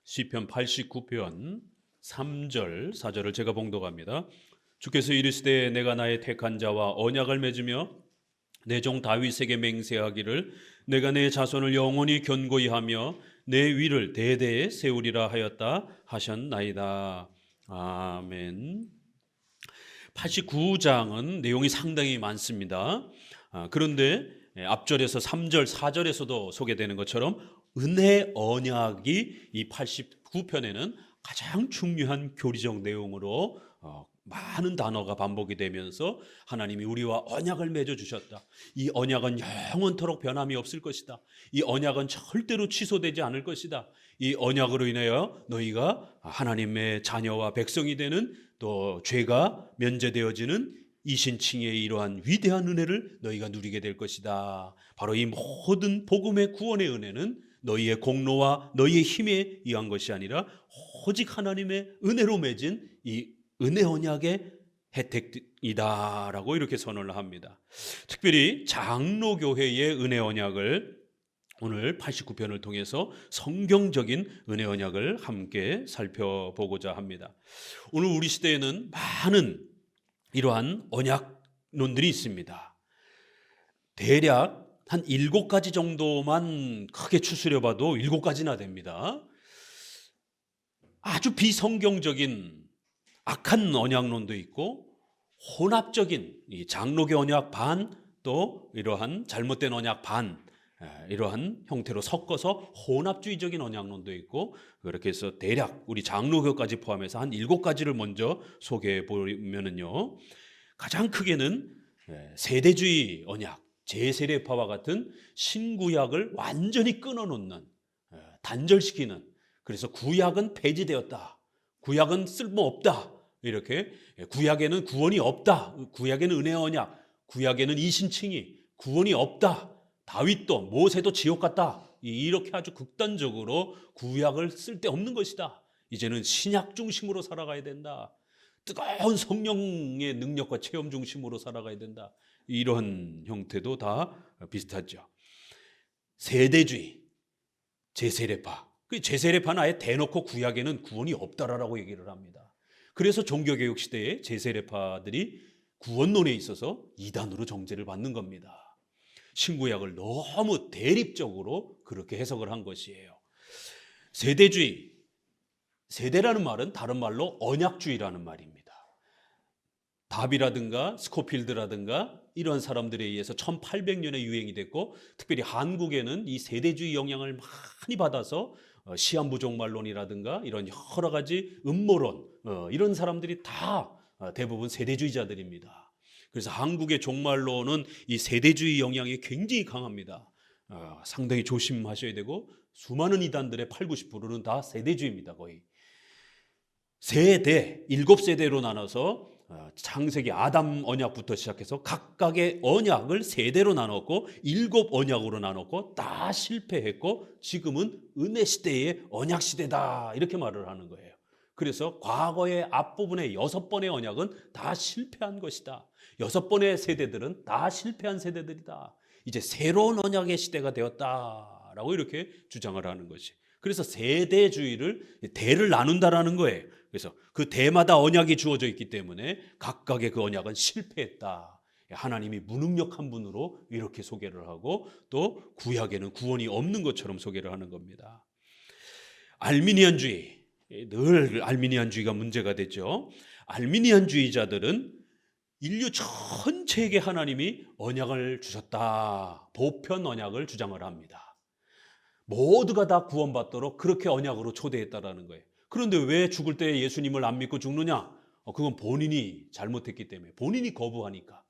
시편 89편 3절 4절을 제가 봉독합니다. 주께서 이르시되 내가 나의 택한 자와 언약을 맺으며 내 종 다윗에게 맹세하기를 내가 내 자손을 영원히 견고히 하며 내 위를 대대에 세우리라 하였다 하셨나이다. 아멘. 89장은 내용이 상당히 많습니다. 그런데 앞절에서 3절, 4절에서도 소개되는 것처럼 은혜 언약이 이 89편에는 가장 중요한 교리적 내용으로 많은 단어가 반복이 되면서 하나님이 우리와 언약을 맺어주셨다. 이 언약은 영원토록 변함이 없을 것이다. 이 언약은 절대로 취소되지 않을 것이다. 이 언약으로 인하여 너희가 하나님의 자녀와 백성이 되는 또 죄가 면제되어지는 이신칭의 이러한 위대한 은혜를 너희가 누리게 될 것이다. 바로 이 모든 복음의 구원의 은혜는 너희의 공로와 너희의 힘에 의한 것이 아니라 오직 하나님의 은혜로 맺은 이 은혜 언약의 혜택이다라고 이렇게 선언을 합니다. 특별히 장로교회의 은혜 언약을 오늘 89편을 통해서 성경적인 은혜 언약을 함께 살펴보고자 합니다. 오늘 우리 시대에는 많은 이러한 언약론들이 있습니다. 대략 한 7가지 정도만 크게 추스려 봐도 7가지나 됩니다. 아주 비성경적인 악한 언약론도 있고 혼합적인 이 장로교 언약 반 또 이러한 잘못된 언약 반 이러한 형태로 섞어서 혼합주의적인 언약론도 있고 그렇게 해서 대략 우리 장로교까지 포함해서 한 7가지를 먼저 소개해 보면은요. 가장 크게는 세대주의 언약, 제세례파와 같은 신구약을 완전히 끊어놓는 단절시키는 그래서 구약은 폐지되었다. 구약은 쓸모없다. 이렇게 구약에는 구원이 없다. 구약에는 은혜 언약, 구약에는 이신칭의 구원이 없다. 다윗도 모세도 지옥 갔다. 이렇게 아주 극단적으로 구약을 쓸데없는 것이다. 이제는 신약 중심으로 살아가야 된다. 뜨거운 성령의 능력과 체험 중심으로 살아가야 된다. 이런 형태도 다 비슷하죠. 세대주의, 제세례파. 그 제세례파는 아예 대놓고 구약에는 구원이 없다라고 얘기를 합니다. 그래서 종교개혁 시대에 제세례파들이 구원론에 있어서 이단으로 정죄를 받는 겁니다. 신구약을 너무 대립적으로 그렇게 해석을 한 것이에요. 세대주의, 세대라는 말은 다른 말로 언약주의라는 말입니다. 답이라든가 스코필드라든가 이런 사람들에 의해서 1800년에 유행이 됐고 특별히 한국에는 이 세대주의 영향을 많이 받아서 시한부 종말론이라든가 이런 여러 가지 음모론 이런 사람들이 다 대부분 세대주의자들입니다. 그래서 한국의 종말론은 이 세대주의 영향이 굉장히 강합니다. 상당히 조심하셔야 되고 수많은 이단들의 80~90%는 다 세대주의입니다. 거의 세대, 7세대로 나눠서 창세기 아담 언약부터 시작해서 각각의 언약을 세대로 나눴고 7 언약으로 나눴고 다 실패했고 지금은 은혜 시대의 언약 시대다 이렇게 말을 하는 거예요. 그래서 과거의 앞부분의 6번의 언약은 다 실패한 것이다. 6번의 세대들은 다 실패한 세대들이다. 이제 새로운 언약의 시대가 되었다라고 이렇게 주장을 하는 것이. 그래서 세대주의를 대를 나눈다라는 거예요. 그래서 그 대마다 언약이 주어져 있기 때문에 각각의 그 언약은 실패했다. 하나님이 무능력한 분으로 이렇게 소개를 하고 또 구약에는 구원이 없는 것처럼 소개를 하는 겁니다. 알미니안주의, 늘 알미니안주의가 문제가 되죠. 알미니안주의자들은 인류 전체에게 하나님이 언약을 주셨다. 보편 언약을 주장을 합니다. 모두가 다 구원받도록 그렇게 언약으로 초대했다라는 거예요. 그런데 왜 죽을 때 예수님을 안 믿고 죽느냐? 그건 본인이 잘못했기 때문에 본인이 거부하니까.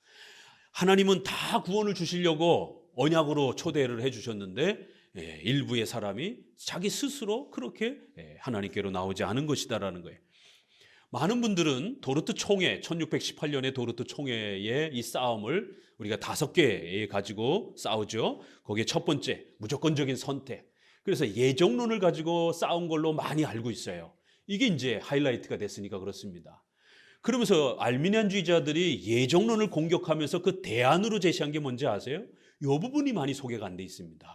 하나님은 다 구원을 주시려고 언약으로 초대를 해주셨는데 일부의 사람이 자기 스스로 그렇게 하나님께로 나오지 않은 것이다라는 거예요. 많은 분들은 도르트 총회 1618년의 도르트 총회의 이 싸움을 우리가 5개 가지고 싸우죠. 거기에 첫 번째 무조건적인 선택. 그래서 예정론을 가지고 싸운 걸로 많이 알고 있어요. 이게 이제 하이라이트가 됐으니까 그렇습니다. 그러면서 알미니안주의자들이 예정론을 공격하면서 그 대안으로 제시한 게 뭔지 아세요? 이 부분이 많이 소개가 안 돼 있습니다.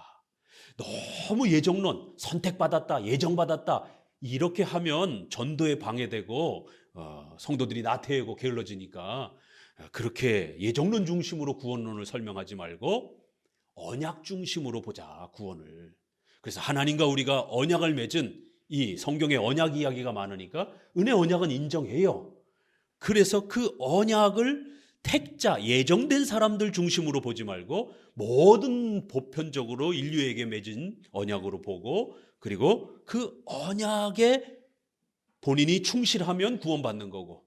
너무 예정론, 선택받았다, 예정받았다 이렇게 하면 전도에 방해되고 성도들이 나태해고 게을러지니까 그렇게 예정론 중심으로 구원론을 설명하지 말고 언약 중심으로 보자, 구원을. 그래서 하나님과 우리가 언약을 맺은 이 성경에 언약 이야기가 많으니까 은혜 언약은 인정해요. 그래서 그 언약을 택자, 예정된 사람들 중심으로 보지 말고 모든 보편적으로 인류에게 맺은 언약으로 보고, 그리고 그 언약에 본인이 충실하면 구원받는 거고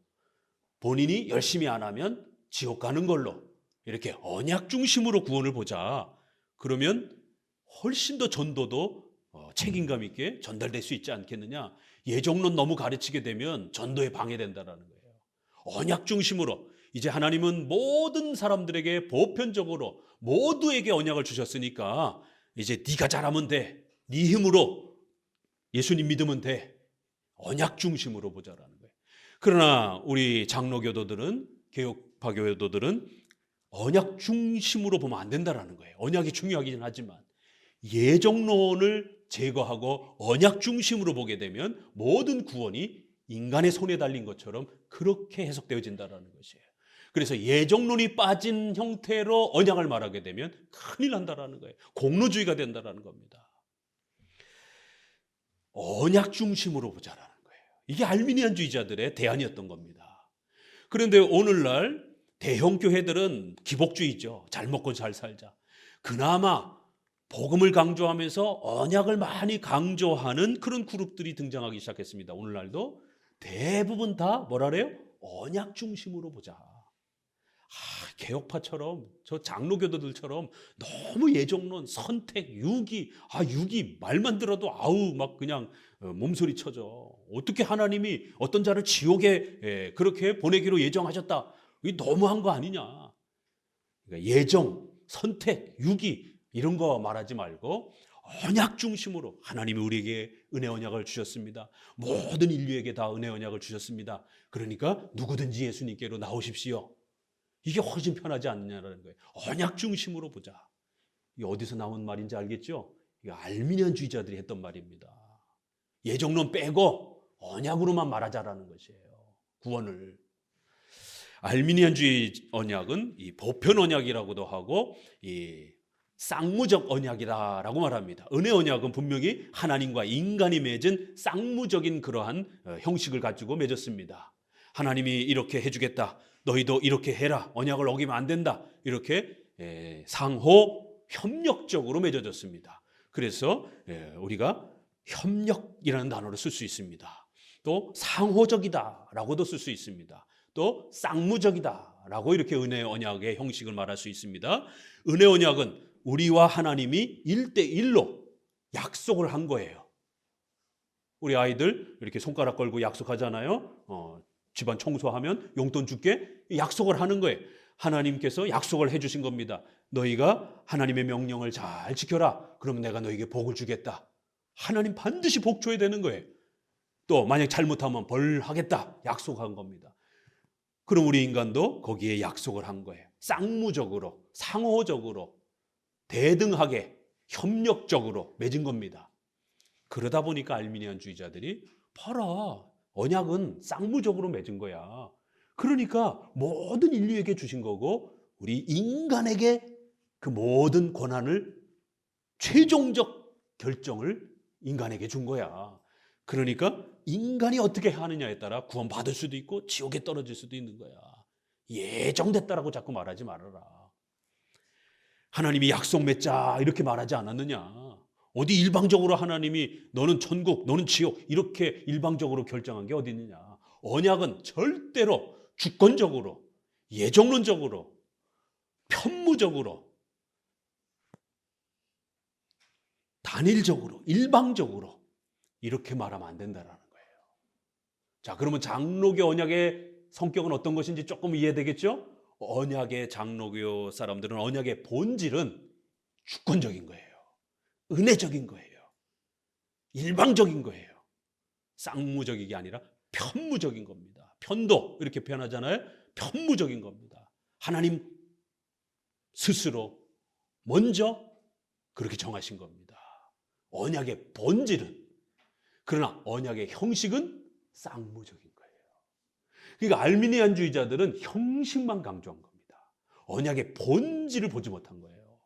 본인이 열심히 안 하면 지옥 가는 걸로, 이렇게 언약 중심으로 구원을 보자. 그러면 훨씬 더 전도도 책임감 있게 전달될 수 있지 않겠느냐. 예정론 너무 가르치게 되면 전도에 방해된다라는 거예요. 언약 중심으로, 이제 하나님은 모든 사람들에게 보편적으로 모두에게 언약을 주셨으니까 이제 네가 잘하면 돼, 네 힘으로 예수님 믿으면 돼, 언약 중심으로 보자라는 거예요. 그러나 우리 장로교도들은, 개혁파교도들은 언약 중심으로 보면 안 된다라는 거예요. 언약이 중요하긴 하지만 예정론을 제거하고 언약 중심으로 보게 되면 모든 구원이 인간의 손에 달린 것처럼 그렇게 해석되어진다는 것이에요. 그래서 예정론이 빠진 형태로 언약을 말하게 되면 큰일 난다는 거예요. 공로주의가 된다는 겁니다. 언약 중심으로 보자라는 거예요. 이게 알미니안주의자들의 대안이었던 겁니다. 그런데 오늘날 대형 교회들은 기복주의죠. 잘 먹고 잘 살자. 그나마 복음을 강조하면서 언약을 많이 강조하는 그런 그룹들이 등장하기 시작했습니다. 오늘날도 대부분 다 뭐라래요? 언약 중심으로 보자. 개혁파처럼, 저 장로교도들처럼 너무 예정론, 선택, 유기, 유기 말만 들어도 막 그냥 몸소리 쳐져. 어떻게 하나님이 어떤 자를 지옥에 그렇게 보내기로 예정하셨다. 이게 너무한 거 아니냐. 그러니까 예정, 선택, 유기 이런 거 말하지 말고 언약 중심으로, 하나님이 우리에게 은혜 언약을 주셨습니다. 모든 인류에게 다 은혜 언약을 주셨습니다. 그러니까 누구든지 예수님께로 나오십시오. 이게 훨씬 편하지 않느냐라는 거예요. 언약 중심으로 보자. 이게 어디서 나온 말인지 알겠죠? 이게 알미니안주의자들이 했던 말입니다. 예정론 빼고 언약으로만 말하자라는 것이에요. 구원을. 알미니안주의 언약은 이 보편 언약이라고도 하고 이 쌍무적 언약이다라고 말합니다. 은혜 언약은 분명히 하나님과 인간이 맺은 쌍무적인 그러한 형식을 가지고 맺었습니다. 하나님이 이렇게 해주겠다, 너희도 이렇게 해라, 언약을 어기면 안 된다, 이렇게 상호 협력적으로 맺어졌습니다. 그래서 우리가 협력이라는 단어를 쓸 수 있습니다. 또 상호적이다라고도 쓸 수 있습니다. 또 쌍무적이다라고 이렇게 은혜 언약의 형식을 말할 수 있습니다. 은혜 언약은 우리와 하나님이 1대1로 약속을 한 거예요. 우리 아이들 이렇게 손가락 걸고 약속하잖아요. 집안 청소하면 용돈 줄게, 약속을 하는 거예요. 하나님께서 약속을 해주신 겁니다. 너희가 하나님의 명령을 잘 지켜라. 그러면 내가 너희에게 복을 주겠다. 하나님 반드시 복 줘야 되는 거예요. 또 만약 잘못하면 벌하겠다. 약속한 겁니다. 그럼 우리 인간도 거기에 약속을 한 거예요. 쌍무적으로, 상호적으로, 대등하게, 협력적으로 맺은 겁니다. 그러다 보니까 알미니안주의자들이 봐라, 언약은 쌍무적으로 맺은 거야. 그러니까 모든 인류에게 주신 거고 우리 인간에게 그 모든 권한을, 최종적 결정을 인간에게 준 거야. 그러니까 인간이 어떻게 하느냐에 따라 구원받을 수도 있고 지옥에 떨어질 수도 있는 거야. 예정됐다라고 자꾸 말하지 말아라. 하나님이 약속 맺자 이렇게 말하지 않았느냐. 어디 일방적으로 하나님이 너는 천국, 너는 지옥 이렇게 일방적으로 결정한 게 어디 있느냐. 언약은 절대로 주권적으로, 예정론적으로, 편무적으로, 단일적으로, 일방적으로 이렇게 말하면 안 된다는 거예요. 자, 그러면 장로교 언약의 성격은 어떤 것인지 조금 이해되겠죠? 언약의 장로교 사람들은 언약의 본질은 주권적인 거예요. 은혜적인 거예요. 일방적인 거예요. 쌍무적인 게 아니라 편무적인 겁니다. 편도 이렇게 표현하잖아요. 편무적인 겁니다. 하나님 스스로 먼저 그렇게 정하신 겁니다. 언약의 본질은. 그러나 언약의 형식은 쌍무적인 거예요. 그러니까 알미니안주의자들은 형식만 강조한 겁니다. 언약의 본질을 보지 못한 거예요.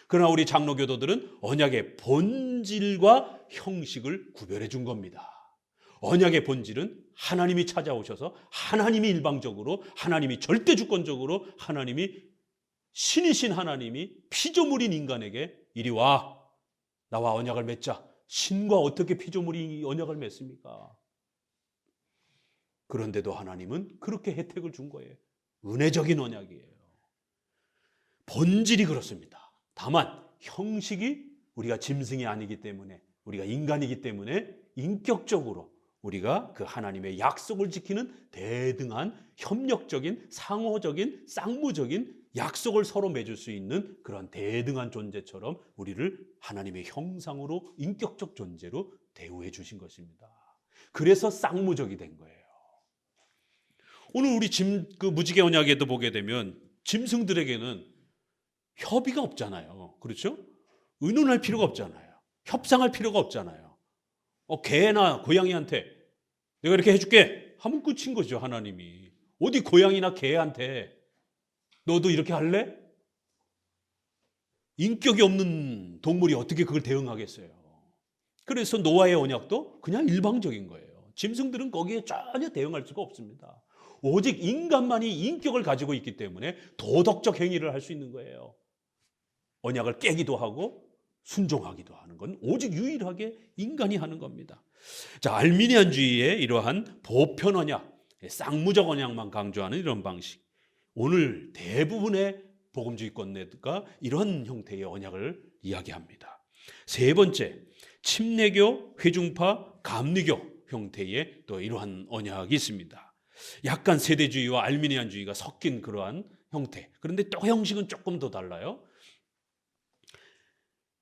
그러나 우리 장로교도들은 언약의 본질과 형식을 구별해 준 겁니다. 언약의 본질은 하나님이 찾아오셔서 하나님이 일방적으로, 하나님이 절대주권적으로, 하나님이 신이신 하나님이 피조물인 인간에게 이리 와, 나와 언약을 맺자. 신과 어떻게 피조물이 언약을 맺습니까? 그런데도 하나님은 그렇게 혜택을 준 거예요. 은혜적인 언약이에요. 본질이 그렇습니다. 다만 형식이 우리가 짐승이 아니기 때문에, 우리가 인간이기 때문에 인격적으로 우리가 그 하나님의 약속을 지키는 대등한 협력적인 상호적인 쌍무적인 약속을 서로 맺을 수 있는 그런 대등한 존재처럼 우리를 하나님의 형상으로 인격적 존재로 대우해 주신 것입니다. 그래서 쌍무적이 된 거예요. 오늘 우리 그 무지개 언약에도 보게 되면 짐승들에게는 협의가 없잖아요. 그렇죠? 의논할 필요가 없잖아요. 협상할 필요가 없잖아요. 개나 고양이한테 내가 이렇게 해줄게 하면 끝인 거죠. 하나님이 어디 고양이나 개한테 너도 이렇게 할래? 인격이 없는 동물이 어떻게 그걸 대응하겠어요? 그래서 노아의 언약도 그냥 일방적인 거예요. 짐승들은 거기에 전혀 대응할 수가 없습니다. 오직 인간만이 인격을 가지고 있기 때문에 도덕적 행위를 할 수 있는 거예요. 언약을 깨기도 하고 순종하기도 하는 건 오직 유일하게 인간이 하는 겁니다. 자, 알미니안주의의 이러한 보편 언약, 쌍무적 언약만 강조하는 이런 방식. 오늘 대부분의 복음주의권내가 이런 형태의 언약을 이야기합니다. 세 번째, 침례교, 회중파, 감리교 형태의 또 이러한 언약이 있습니다. 약간 세대주의와 알미니안주의가 섞인 그러한 형태. 그런데 또 형식은 조금 더 달라요.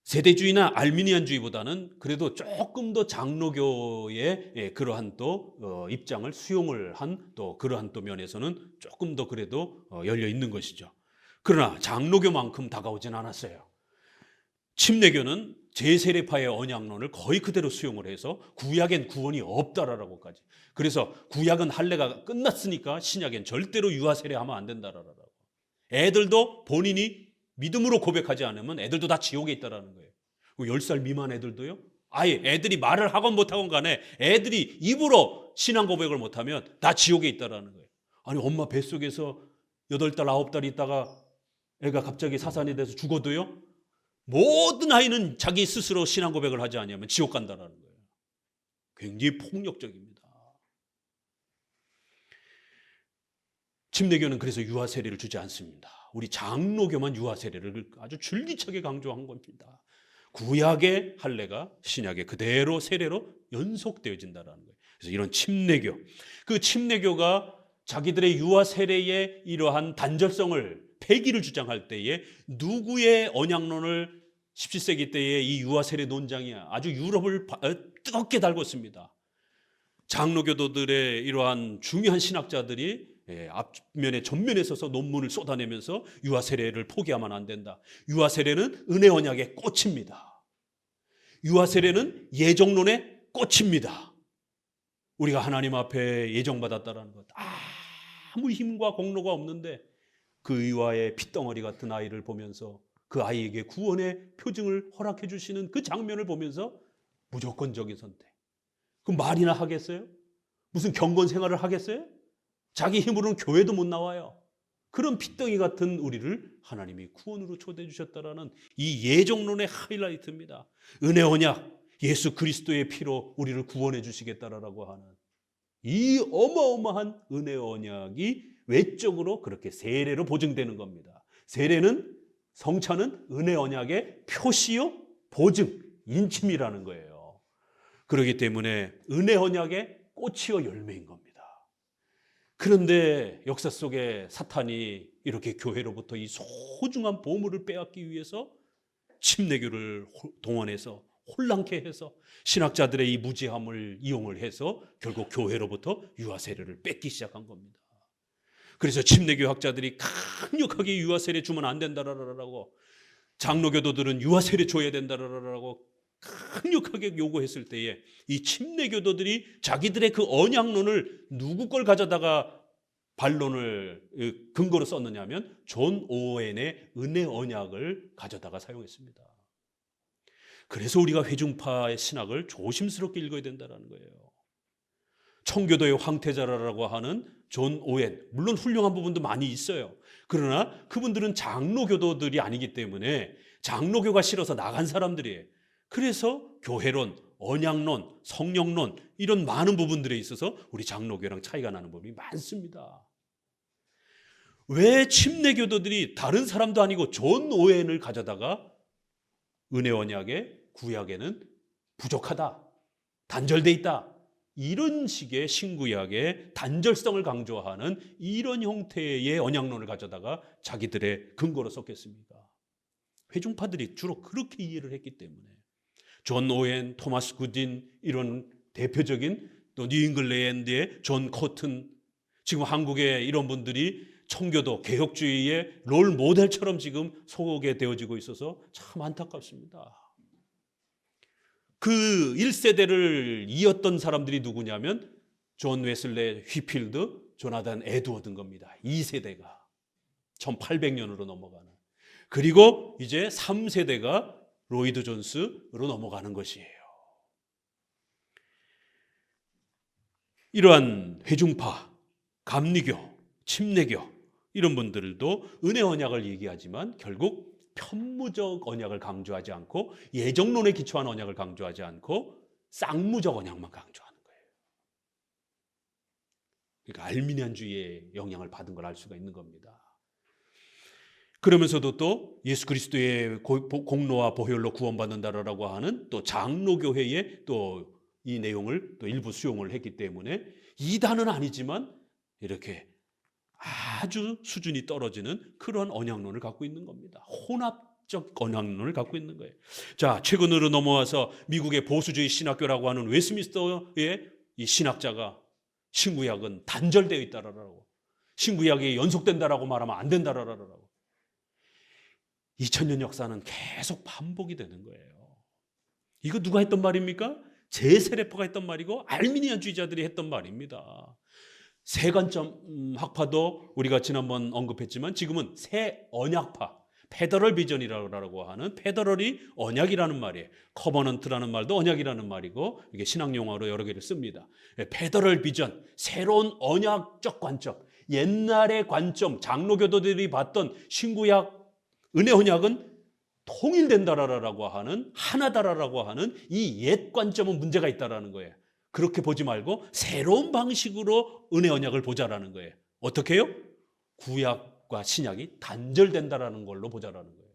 세대주의나 알미니안주의보다는 그래도 조금 더 장로교의 그러한 또 입장을 수용을 한 또 그러한 또 면에서는 조금 더 그래도 열려 있는 것이죠. 그러나 장로교만큼 다가오진 않았어요. 침례교는 제세례파의 언약론을 거의 그대로 수용을 해서 구약엔 구원이 없다라고까지. 그래서 구약은 할례가 끝났으니까 신약엔 절대로 유아 세례하면 안 된다라고. 애들도 본인이 믿음으로 고백하지 않으면 애들도 다 지옥에 있다라는 거예요. 10살 미만 애들도요. 아예 애들이 말을 하건 못하건 간에 애들이 입으로 신앙 고백을 못하면 다 지옥에 있다라는 거예요. 아니 엄마 뱃속에서 8달 9달 있다가 애가 갑자기 사산이 돼서 죽어도요. 모든 아이는 자기 스스로 신앙 고백을 하지 않으면 지옥 간다라는 거예요. 굉장히 폭력적입니다. 침례교는 그래서 유아 세례를 주지 않습니다. 우리 장로교만 유아 세례를 아주 줄기차게 강조한 겁니다. 구약의 할례가 신약에 그대로 세례로 연속되어진다는 거예요. 그래서 이런 침례교, 그 침례교가 자기들의 유아 세례의 이러한 단절성을 폐기를 주장할 때에 누구의 언약론을 17세기 때에 이 유아 세례 논장이 아주 유럽을 뜨겁게 달궜습니다. 장로교도들의 이러한 중요한 신학자들이 앞면에 전면에 서서 논문을 쏟아내면서 유아 세례를 포기하면 안 된다. 유아 세례는 은혜 언약의 꽃입니다. 유아 세례는 예정론의 꽃입니다. 우리가 하나님 앞에 예정받았다라는 것. 아무 힘과 공로가 없는데 그 유아의 핏덩어리 같은 아이를 보면서 그 아이에게 구원의 표징을 허락해 주시는 그 장면을 보면서 무조건적인 선택. 그럼 말이나 하겠어요? 무슨 경건 생활을 하겠어요? 자기 힘으로는 교회도 못 나와요. 그런 핏덩이 같은 우리를 하나님이 구원으로 초대해 주셨다라는 이 예정론의 하이라이트입니다. 은혜 언약, 예수 그리스도의 피로 우리를 구원해 주시겠다라고 하는 이 어마어마한 은혜 언약이 외적으로 그렇게 세례로 보증되는 겁니다. 세례는 성찬은 은혜 언약의 표시요, 보증, 인침이라는 거예요. 그렇기 때문에 은혜 언약의 꽃이요 열매인 겁니다. 그런데 역사 속에 사탄이 이렇게 교회로부터 이 소중한 보물을 빼앗기 위해서 침례교를 동원해서 혼란케 해서 신학자들의 이 무지함을 이용을 해서 결국 교회로부터 유아 세례를 뺏기 시작한 겁니다. 그래서 침례교 학자들이 강력하게 유아 세례 주면 안 된다라고, 장로교도들은 유아 세례 줘야 된다라고 강력하게 요구했을 때에 이 침례교도들이 자기들의 그 언약론을 누구 걸 가져다가 반론을 근거로 썼느냐면 존 오웬의 은혜 언약을 가져다가 사용했습니다. 그래서 우리가 회중파의 신학을 조심스럽게 읽어야 된다는 거예요. 청교도의 황태자라고 하는 존 오웬, 물론 훌륭한 부분도 많이 있어요. 그러나 그분들은 장로교도들이 아니기 때문에 장로교가 싫어서 나간 사람들이에요. 그래서 교회론, 언약론, 성령론 이런 많은 부분들에 있어서 우리 장로교랑 차이가 나는 부분이 많습니다. 왜 침례교도들이 다른 사람도 아니고 존 오웬을 가져다가 은혜 언약의 구약에는 부족하다, 단절돼 있다, 이런 식의 신구약의 단절성을 강조하는 이런 형태의 언약론을 가져다가 자기들의 근거로 썼겠습니까? 회중파들이 주로 그렇게 이해를 했기 때문에 존 오웬, 토마스 굿딘 이런 대표적인, 또 뉴잉글랜드의 존 코튼, 지금 한국의 이런 분들이 청교도 개혁주의의 롤 모델처럼 지금 소개 되어지고 있어서 참 안타깝습니다. 그 1세대를 이었던 사람들이 누구냐면 존 웨슬레, 휘필드, 조나단 에드워드인 겁니다. 2세대가 1800년으로 넘어가는. 그리고 이제 3세대가 로이드 존스로 넘어가는 것이에요. 이러한 회중파, 감리교, 침례교 이런 분들도 은혜 언약을 얘기하지만 결국 편무적 언약을 강조하지 않고 예정론에 기초한 언약을 강조하지 않고 쌍무적 언약만 강조하는 거예요. 그러니까 알미니안주의의 영향을 받은 걸 알 수가 있는 겁니다. 그러면서도 또 예수 그리스도의 공로와 보혈로 구원받는다라고 하는 또 장로교회의 또 이 내용을 또 일부 수용을 했기 때문에 이단은 아니지만 이렇게 아주 수준이 떨어지는 그런 언약론을 갖고 있는 겁니다. 혼합적 언약론을 갖고 있는 거예요. 자, 최근으로 넘어와서 미국의 보수주의 신학교라고 하는 웨스민스터의 이 신학자가 신구약은 단절되어 있다라고, 신구약이 연속된다라고 말하면 안 된다라고. 2000년 역사는 계속 반복이 되는 거예요. 이거 누가 했던 말입니까? 제세례파가 했던 말이고 알미니안주의자들이 했던 말입니다. 세 관점 학파도 우리가 지난번 언급했지만 지금은 새 언약파, 페더럴 비전이라고 하는, 페더럴이 언약이라는 말이에요. 커버넌트라는 말도 언약이라는 말이고 이게 신학 용어로 여러 개를 씁니다. 페더럴 비전, 새로운 언약적 관점, 옛날의 관점, 장로교도들이 봤던 신구약 은혜 언약은 통일된다라고 하는, 하나다라고 하는 이 옛 관점은 문제가 있다라는 거예요. 그렇게 보지 말고 새로운 방식으로 은혜 언약을 보자라는 거예요. 어떻게 해요? 구약과 신약이 단절된다라는 걸로 보자라는 거예요.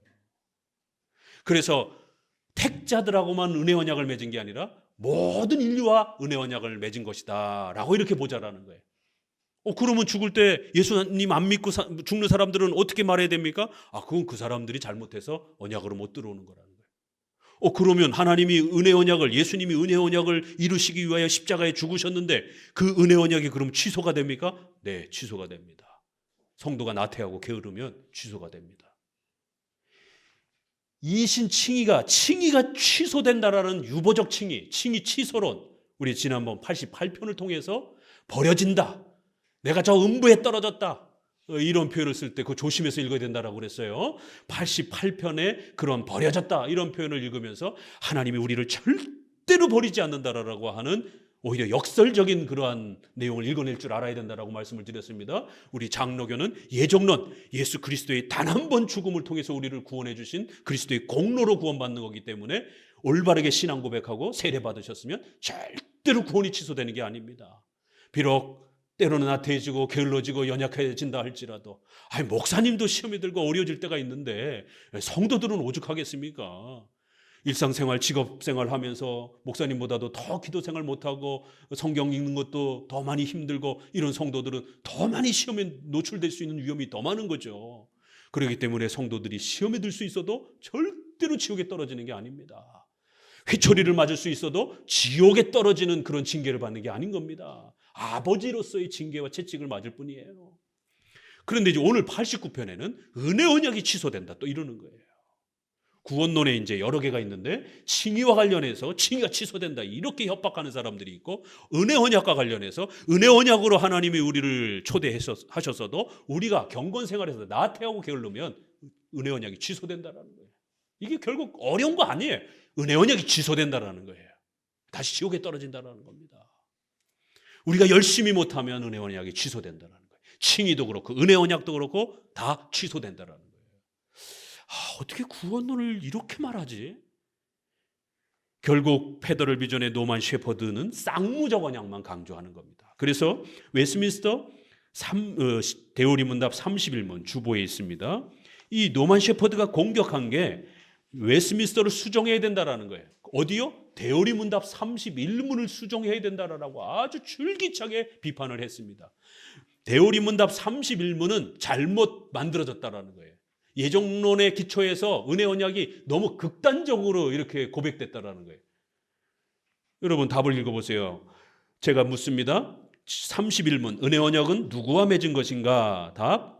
그래서 택자들하고만 은혜 언약을 맺은 게 아니라 모든 인류와 은혜 언약을 맺은 것이다 라고 이렇게 보자라는 거예요. 그러면 죽을 때 예수님 안 믿고 죽는 사람들은 어떻게 말해야 됩니까? 그건 그 사람들이 잘못해서 언약으로 못 들어오는 거라는 거예요. 그러면 하나님이 은혜 언약을, 예수님이 은혜 언약을 이루시기 위하여 십자가에 죽으셨는데 그 은혜 언약이 그럼 취소가 됩니까? 네, 취소가 됩니다. 성도가 나태하고 게으르면 취소가 됩니다. 이신 칭의가 취소된다라는 유보적 칭의 취소론, 우리 지난번 88편을 통해서 버려진다, 내가 저 음부에 떨어졌다, 이런 표현을 쓸 때 그거 조심해서 읽어야 된다라고 그랬어요. 88편에 그런 버려졌다 이런 표현을 읽으면서 하나님이 우리를 절대로 버리지 않는다라고 하는 오히려 역설적인 그러한 내용을 읽어낼 줄 알아야 된다라고 말씀을 드렸습니다. 우리 장로교는 예정론, 예수 그리스도의 단 한 번 죽음을 통해서 우리를 구원해 주신 그리스도의 공로로 구원받는 거기 때문에 올바르게 신앙 고백하고 세례 받으셨으면 절대로 구원이 취소되는 게 아닙니다. 비록 때로는 나태해지고 게을러지고 연약해진다 할지라도 목사님도 시험에 들고 어려워질 때가 있는데 성도들은 오죽하겠습니까? 일상생활, 직업생활 하면서 목사님보다도 더 기도생활 못하고 성경 읽는 것도 더 많이 힘들고 이런 성도들은 더 많이 시험에 노출될 수 있는 위험이 더 많은 거죠. 그렇기 때문에 성도들이 시험에 들 수 있어도 절대로 지옥에 떨어지는 게 아닙니다. 회초리를 맞을 수 있어도 지옥에 떨어지는 그런 징계를 받는 게 아닌 겁니다. 아버지로서의 징계와 채찍을 맞을 뿐이에요. 그런데 이제 오늘 89편에는 은혜 언약이 취소된다 또 이러는 거예요. 구원론에 이제 여러 개가 있는데 칭의와 관련해서 칭의가 취소된다 이렇게 협박하는 사람들이 있고, 은혜 언약과 관련해서 은혜 언약으로 하나님이 우리를 초대하셨어도 우리가 경건 생활에서 나태하고 게으르면 은혜 언약이 취소된다라는 거예요. 이게 결국 어려운 거 아니에요. 은혜 언약이 취소된다라는 거예요. 다시 지옥에 떨어진다라는 겁니다. 우리가 열심히 못하면 은혜 언약이 취소된다라는 거예요. 칭의도 그렇고 은혜 언약도 그렇고 다 취소된다라는 거예요. 어떻게 구원론을 이렇게 말하지? 결국 페더럴 비전의 노만 셰퍼드는 쌍무적 언약만 강조하는 겁니다. 그래서 웨스민스터 대오리 문답 31문 주보에 있습니다. 이 노만 셰퍼드가 공격한 게 웨스민스터를 수정해야 된다라는 거예요. 어디요? 대오리 문답 31문을 수정해야 된다라고 아주 줄기차게 비판을 했습니다. 대오리 문답 31문은 잘못 만들어졌다라는 거예요. 예정론의 기초에서 은혜 언약이 너무 극단적으로 이렇게 고백됐다라는 거예요. 여러분 답을 읽어보세요. 제가 묻습니다. 31문 은혜 언약은 누구와 맺은 것인가? 답.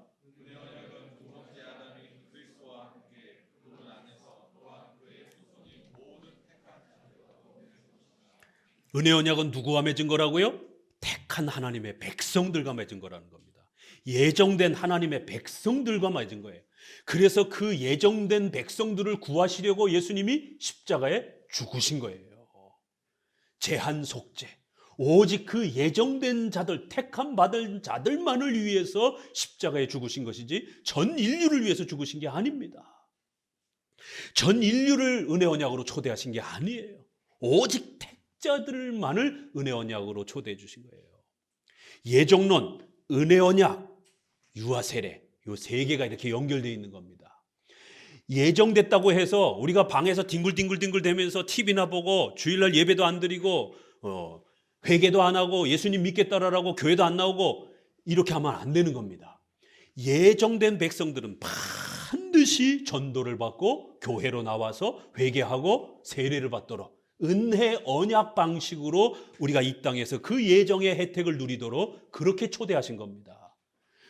은혜 언약은 누구와 맺은 거라고요? 택한 하나님의 백성들과 맺은 거라는 겁니다. 예정된 하나님의 백성들과 맺은 거예요. 그래서 그 예정된 백성들을 구하시려고 예수님이 십자가에 죽으신 거예요. 제한 속죄. 오직 그 예정된 자들, 택함 받은 자들만을 위해서 십자가에 죽으신 것이지 전 인류를 위해서 죽으신 게 아닙니다. 전 인류를 은혜 언약으로 초대하신 게 아니에요. 오직 택자들만을 은혜 언약으로 초대해 주신 거예요. 예정론, 은혜 언약, 유아 세례, 이 세 개가 이렇게 연결되어 있는 겁니다. 예정됐다고 해서 우리가 방에서 뒹굴뒹굴 대면서 TV나 보고 주일날 예배도 안 드리고 회개도 안 하고 예수님 믿겠다라고 교회도 안 나오고 이렇게 하면 안 되는 겁니다. 예정된 백성들은 반드시 전도를 받고 교회로 나와서 회개하고 세례를 받도록 은혜 언약 방식으로 우리가 이 땅에서 그 예정의 혜택을 누리도록 그렇게 초대하신 겁니다.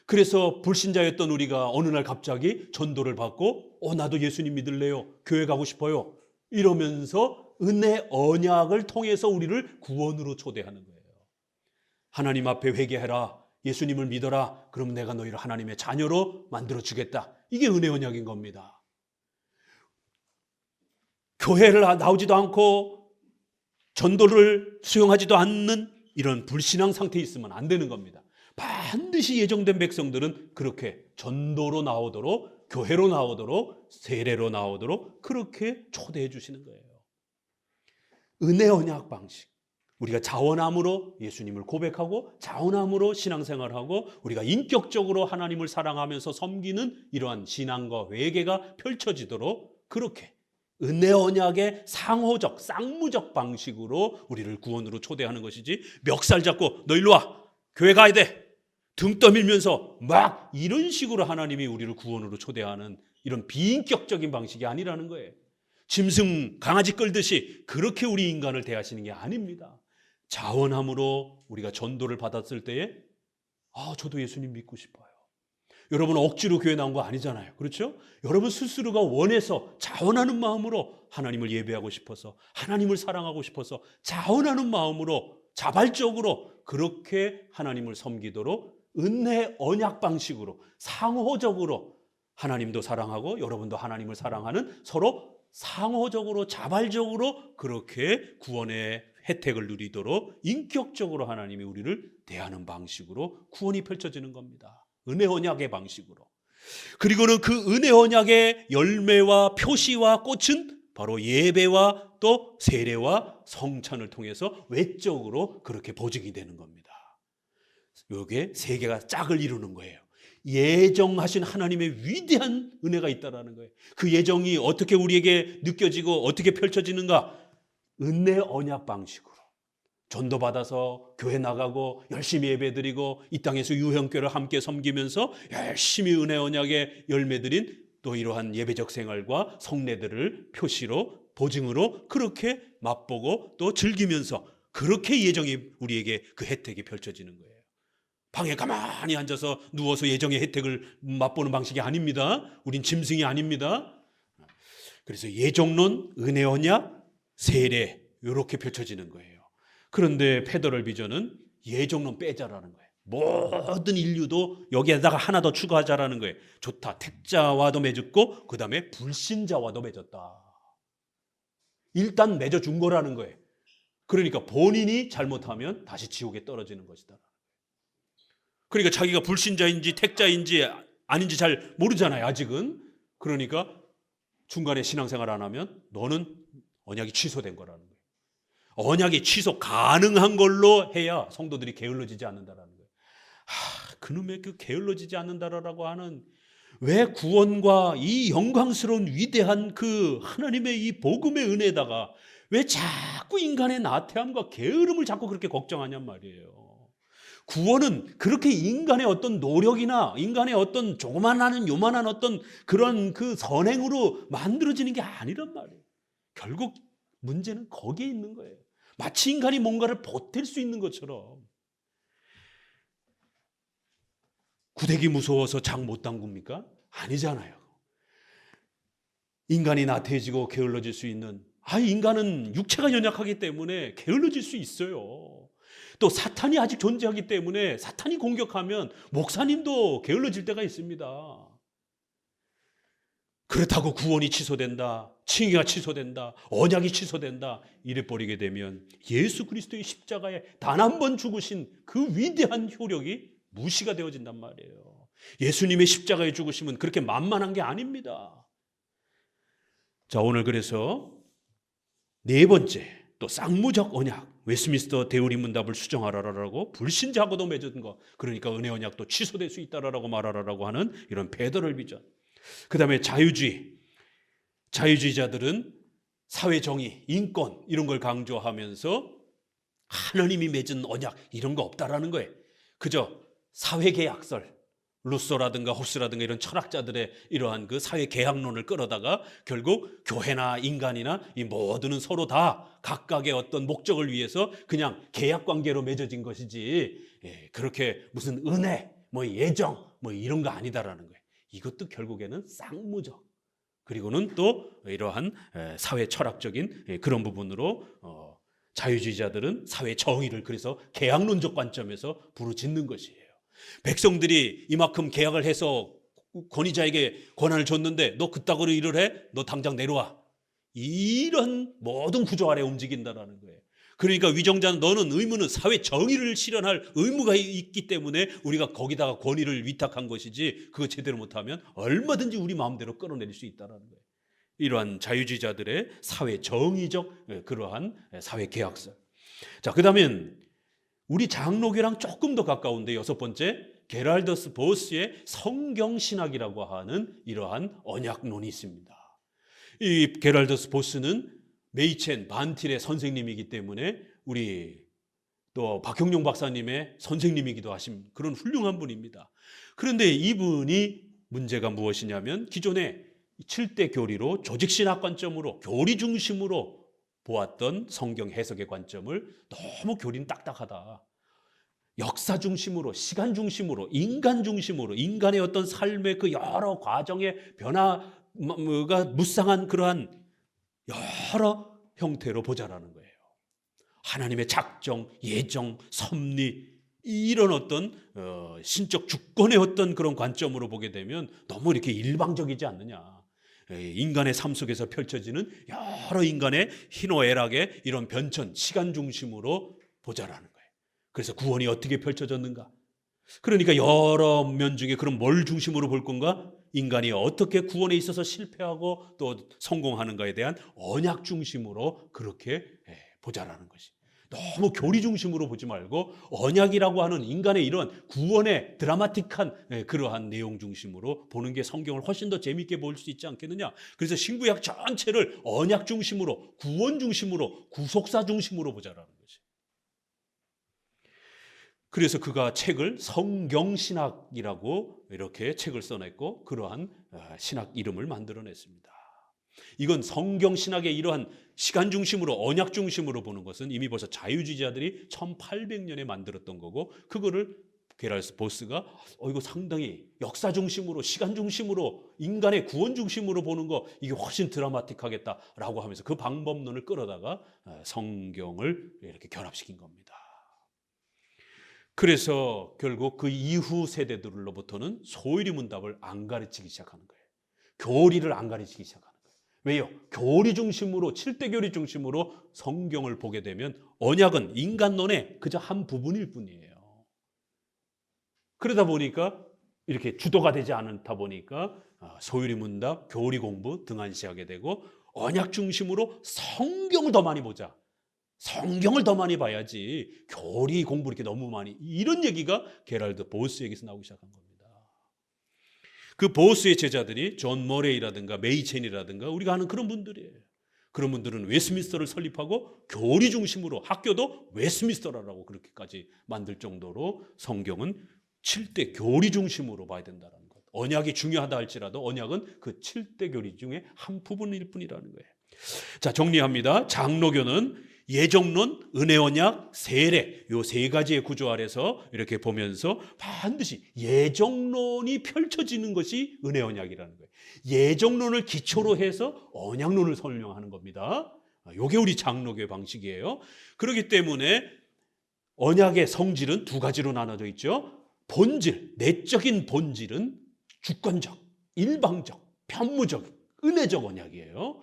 그래서 불신자였던 우리가 어느 날 갑자기 전도를 받고 나도 예수님 믿을래요. 교회 가고 싶어요. 이러면서 은혜 언약을 통해서 우리를 구원으로 초대하는 거예요. 하나님 앞에 회개해라. 예수님을 믿어라. 그럼 내가 너희를 하나님의 자녀로 만들어주겠다. 이게 은혜 언약인 겁니다. 교회를 나오지도 않고 전도를 수용하지도 않는 이런 불신앙 상태에 있으면 안 되는 겁니다. 반드시 예정된 백성들은 그렇게 전도로 나오도록, 교회로 나오도록, 세례로 나오도록 그렇게 초대해 주시는 거예요. 은혜 언약 방식. 우리가 자원함으로 예수님을 고백하고 자원함으로 신앙생활하고 우리가 인격적으로 하나님을 사랑하면서 섬기는 이러한 신앙과 회개가 펼쳐지도록 그렇게 은혜 언약의 상호적, 쌍무적 방식으로 우리를 구원으로 초대하는 것이지, 멱살 잡고 너 일로 와, 교회 가야 돼, 등 떠밀면서 막 이런 식으로 하나님이 우리를 구원으로 초대하는 이런 비인격적인 방식이 아니라는 거예요. 짐승, 강아지 끌듯이 그렇게 우리 인간을 대하시는 게 아닙니다. 자원함으로 우리가 전도를 받았을 때에 저도 예수님 믿고 싶어요. 여러분 억지로 교회 나온 거 아니잖아요. 그렇죠? 여러분 스스로가 원해서 자원하는 마음으로 하나님을 예배하고 싶어서, 하나님을 사랑하고 싶어서 자원하는 마음으로 자발적으로 그렇게 하나님을 섬기도록 은혜 언약 방식으로 상호적으로 하나님도 사랑하고 여러분도 하나님을 사랑하는 서로 상호적으로 자발적으로 그렇게 구원의 혜택을 누리도록 인격적으로 하나님이 우리를 대하는 방식으로 구원이 펼쳐지는 겁니다. 은혜 언약의 방식으로. 그리고는 그 은혜 언약의 열매와 표시와 꽃은 바로 예배와 또 세례와 성찬을 통해서 외적으로 그렇게 보증이 되는 겁니다. 이게 세 개가 짝을 이루는 거예요. 예정하신 하나님의 위대한 은혜가 있다는 거예요. 그 예정이 어떻게 우리에게 느껴지고 어떻게 펼쳐지는가? 은혜 언약 방식으로 전도받아서 교회 나가고 열심히 예배드리고 이 땅에서 유형교를 함께 섬기면서 열심히 은혜 언약의 열매들인 또 이러한 예배적 생활과 성례들을 표시로 보증으로 그렇게 맛보고 또 즐기면서 그렇게 예정이 우리에게 그 혜택이 펼쳐지는 거예요. 방에 가만히 앉아서 누워서 예정의 혜택을 맛보는 방식이 아닙니다. 우린 짐승이 아닙니다. 그래서 예정론, 은혜 언약, 세례 이렇게 펼쳐지는 거예요. 그런데 페더럴 비전은 예정론 빼자라는 거예요. 모든 인류도 여기에다가 하나 더 추가하자라는 거예요. 좋다. 택자와도 맺었고 그 다음에 불신자와도 맺었다. 일단 맺어준 거라는 거예요. 그러니까 본인이 잘못하면 다시 지옥에 떨어지는 것이다. 그러니까 자기가 불신자인지 택자인지 아닌지 잘 모르잖아요, 아직은. 그러니까 중간에 신앙생활 안 하면 너는 언약이 취소된 거라는 거예요. 언약이 취소 가능한 걸로 해야 성도들이 게을러지지 않는다라는 거예요. 그놈의 그 게을러지지 않는다라고 하는, 왜 구원과 이 영광스러운 위대한 그 하나님의 이 복음의 은혜에다가 왜 자꾸 인간의 나태함과 게으름을 자꾸 그렇게 걱정하냔 말이에요. 구원은 그렇게 인간의 어떤 노력이나 인간의 어떤 조그만한 요만한 어떤 그런 그 선행으로 만들어지는 게 아니란 말이에요. 결국 문제는 거기에 있는 거예요. 마치 인간이 뭔가를 보탤 수 있는 것처럼. 구데기 무서워서 장 못 담굽니까? 아니잖아요. 인간이 나태해지고 게을러질 수 있는, 인간은 육체가 연약하기 때문에 게을러질 수 있어요. 또 사탄이 아직 존재하기 때문에 사탄이 공격하면 목사님도 게을러질 때가 있습니다. 그렇다고 구원이 취소된다, 칭의가 취소된다, 언약이 취소된다 이래버리게 되면 예수 그리스도의 십자가에 단 한 번 죽으신 그 위대한 효력이 무시가 되어진단 말이에요. 예수님의 십자가에 죽으심은 그렇게 만만한 게 아닙니다. 자, 오늘 그래서 네 번째, 또 쌍무적 언약, 웨스민스터 대우리 문답을 수정하라라고 불신자하고도 맺은 거, 그러니까 은혜 언약도 취소될 수 있다라고 말하라라고 하는 이런 페더럴 비전. 그 다음에 자유주의자들은 사회 정의, 인권 이런 걸 강조하면서 하나님이 맺은 언약 이런 거 없다라는 거예요. 그저 사회계약설, 루소라든가 호스라든가 이런 철학자들의 이러한 그 사회계약론을 끌어다가 결국 교회나 인간이나 이 모두는 서로 다 각각의 어떤 목적을 위해서 그냥 계약관계로 맺어진 것이지, 그렇게 무슨 은혜, 예정 이런 거 아니다라는 거예요. 이것도 결국에는 쌍무적, 그리고는 또 이러한 사회 철학적인 그런 부분으로 자유주의자들은 사회 정의를 그래서 계약론적 관점에서 부르짖는 것이에요. 백성들이 이만큼 계약을 해서 권위자에게 권한을 줬는데 너 그따구로 일을 해? 너 당장 내려와. 이런 모든 구조 아래 움직인다라는 거예요. 그러니까 위정자는 너는 의무는 사회 정의를 실현할 의무가 있기 때문에 우리가 거기다가 권위를 위탁한 것이지, 그거 제대로 못하면 얼마든지 우리 마음대로 끌어내릴 수 있다는 거예요. 이러한 자유주의자들의 사회 정의적 그러한 사회 계약설. 자, 그다음엔 우리 장로교랑 조금 더 가까운데 여섯 번째, 게랄더스 보스의 성경신학이라고 하는 이러한 언약론이 있습니다. 이 게랄더스 보스는 메이첸 반틸의 선생님이기 때문에 우리 또 박형룡 박사님의 선생님이기도 하신 그런 훌륭한 분입니다. 그런데 이분이 문제가 무엇이냐면 기존에 7대 교리로 조직신학 관점으로 교리 중심으로 보았던 성경 해석의 관점을 너무 교리는 딱딱하다, 역사 중심으로, 시간 중심으로, 인간 중심으로, 인간의 어떤 삶의 그 여러 과정의 변화가 무쌍한 그러한 여러 형태로 보자라는 거예요. 하나님의 작정, 예정, 섭리 이런 어떤 신적 주권의 어떤 그런 관점으로 보게 되면 너무 이렇게 일방적이지 않느냐. 인간의 삶 속에서 펼쳐지는 여러 인간의 희노애락의 이런 변천, 시간 중심으로 보자라는 거예요. 그래서 구원이 어떻게 펼쳐졌는가? 그러니까 여러 면 중에 그럼 뭘 중심으로 볼 건가? 인간이 어떻게 구원에 있어서 실패하고 또 성공하는가에 대한 언약 중심으로 그렇게 보자라는 것이. 너무 교리 중심으로 보지 말고 언약이라고 하는 인간의 이런 구원의 드라마틱한 그러한 내용 중심으로 보는 게 성경을 훨씬 더 재미있게 볼 수 있지 않겠느냐. 그래서 신구약 전체를 언약 중심으로, 구원 중심으로, 구속사 중심으로 보자라는 거지. 그래서 그가 책을 성경신학이라고 이렇게 책을 써냈고 그러한 신학 이름을 만들어냈습니다. 이건 성경신학의 이러한 시간 중심으로, 언약 중심으로 보는 것은 이미 벌써 자유주의자들이 1800년에 만들었던 거고, 그거를 게랄스 보스가 이거 상당히 역사 중심으로, 시간 중심으로, 인간의 구원 중심으로 보는 거 이게 훨씬 드라마틱하겠다라고 하면서 그 방법론을 끌어다가 성경을 이렇게 결합시킨 겁니다. 그래서 결국 그 이후 세대들로부터는 소위리 문답을 안 가르치기 시작하는 거예요. 교리를 안 가르치기 시작하는 거예요. 왜요? 교리 중심으로, 7대 교리 중심으로 성경을 보게 되면 언약은 인간론의 그저 한 부분일 뿐이에요. 그러다 보니까 이렇게 주도가 되지 않다 보니까 소유리 문답, 교리 공부 등한시하게 되고, 언약 중심으로 성경을 더 많이 보자, 성경을 더 많이 봐야지 교리 공부 이렇게 너무 많이, 이런 얘기가 게랄드 보스에게서 나오기 시작한 겁니다. 그 보스의 제자들이 존 머레이라든가 메이첸이라든가 우리가 아는 그런 분들이에요. 그런 분들은 웨스민스터를 설립하고 교리 중심으로, 학교도 웨스민스터라고 그렇게까지 만들 정도로 성경은 7대 교리 중심으로 봐야 된다는 것. 언약이 중요하다 할지라도 언약은 그 7대 교리 중에 한 부분일 뿐이라는 거예요. 자, 정리합니다. 장로교는 예정론, 은혜언약, 세례, 요 세 가지의 구조 아래서 이렇게 보면서 반드시 예정론이 펼쳐지는 것이 은혜언약이라는 거예요. 예정론을 기초로 해서 언약론을 설명하는 겁니다. 요게 우리 장로교의 방식이에요. 그렇기 때문에 언약의 성질은 두 가지로 나눠져 있죠. 본질, 내적인 본질은 주권적, 일방적, 편무적, 은혜적 언약이에요.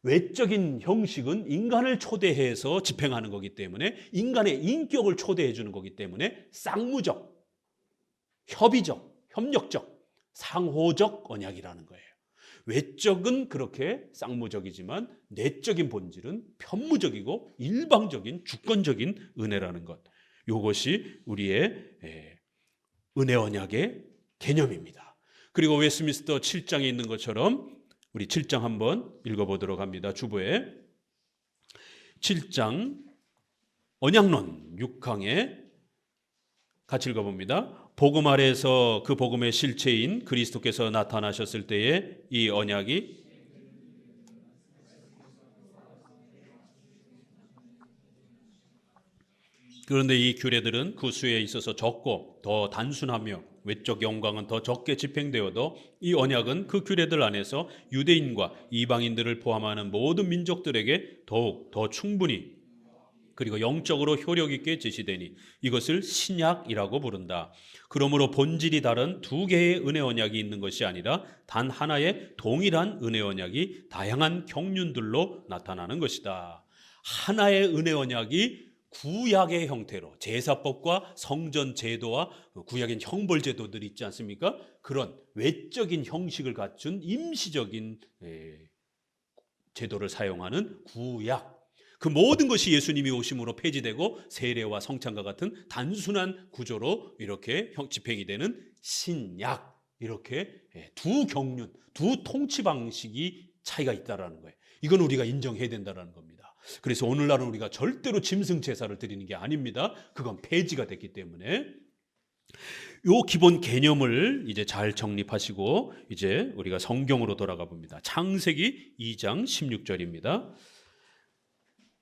외적인 형식은 인간을 초대해서 집행하는 거기 때문에, 인간의 인격을 초대해 주는 거기 때문에 쌍무적, 협의적, 협력적, 상호적 언약이라는 거예요. 외적은 그렇게 쌍무적이지만 내적인 본질은 편무적이고 일방적인 주권적인 은혜라는 것. 이것이 우리의 은혜 언약의 개념입니다. 그리고 웨스민스터 7장에 있는 것처럼 우리 7장 한번 읽어보도록 합니다. 주보에 7장 언약론 6항에 같이 읽어봅니다. 복음 아래에서 그 복음의 실체인 그리스도께서 나타나셨을 때에 이 언약이 그런데 이 규례들은 그 수에 있어서 적고 더 단순하며 외적 영광은 더 적게 집행되어도 이 언약은 그 규례들 안에서 유대인과 이방인들을 포함하는 모든 민족들에게 더욱 더 충분히 그리고 영적으로 효력 있게 제시되니 이것을 신약이라고 부른다. 그러므로 본질이 다른 두 개의 은혜 언약이 있는 것이 아니라 단 하나의 동일한 은혜 언약이 다양한 경륜들로 나타나는 것이다. 하나의 은혜 언약이 구약의 형태로 제사법과 성전 제도와 구약엔 형벌 제도들이 있지 않습니까? 그런 외적인 형식을 갖춘 임시적인 제도를 사용하는 구약, 그 모든 것이 예수님이 오심으로 폐지되고 세례와 성찬과 같은 단순한 구조로 이렇게 집행이 되는 신약, 이렇게 두 경륜, 두 통치 방식이 차이가 있다라는 거예요. 이건 우리가 인정해야 된다는 겁니다. 그래서 오늘날은 우리가 절대로 짐승 제사를 드리는 게 아닙니다. 그건 폐지가 됐기 때문에 요 기본 개념을 이제 잘 정립하시고 이제 우리가 성경으로 돌아가 봅니다. 창세기 2장 16절입니다.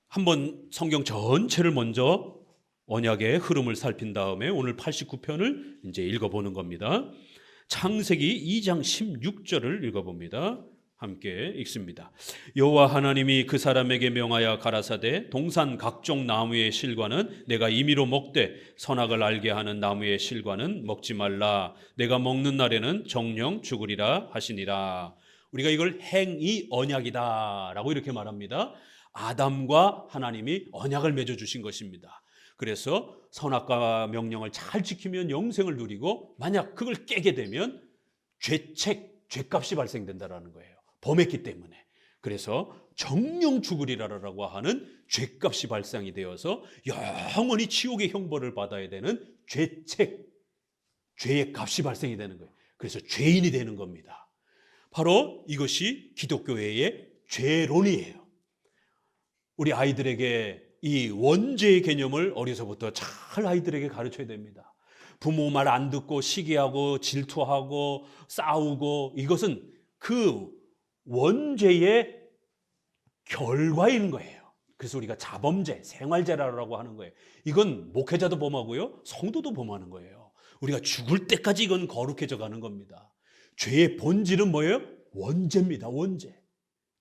한번 성경 전체를 먼저 언약의 흐름을 살핀 다음에 오늘 89편을 이제 읽어보는 겁니다. 창세기 2장 16절을 읽어봅니다. 함께 읽습니다. 여호와 하나님이 그 사람에게 명하여 가라사대 동산 각종 나무의 실과는 내가 임의로 먹되 선악을 알게 하는 나무의 실과는 먹지 말라. 내가 먹는 날에는 정령 죽으리라 하시니라. 우리가 이걸 행위 언약이다 라고 이렇게 말합니다. 아담과 하나님이 언약을 맺어주신 것입니다. 그래서 선악과 명령을 잘 지키면 영생을 누리고 만약 그걸 깨게 되면 죄값이 발생된다는 거예요. 범했기 때문에. 그래서 정령 죽으리라라고 하는 죄값이 발생이 되어서 영원히 지옥의 형벌을 받아야 되는 죄의 값이 발생이 되는 거예요. 그래서 죄인이 되는 겁니다. 바로 이것이 기독교회의 죄론이에요. 우리 아이들에게 이 원죄의 개념을 어려서부터 잘 아이들에게 가르쳐야 됩니다. 부모 말 안 듣고 시기하고 질투하고 싸우고, 이것은 그 원죄의 결과인 거예요. 그래서 우리가 자범죄, 생활죄라고 하는 거예요. 이건 목회자도 범하고요, 성도도 범하는 거예요. 우리가 죽을 때까지 이건 거룩해져 가는 겁니다. 죄의 본질은 뭐예요? 원죄입니다. 원죄.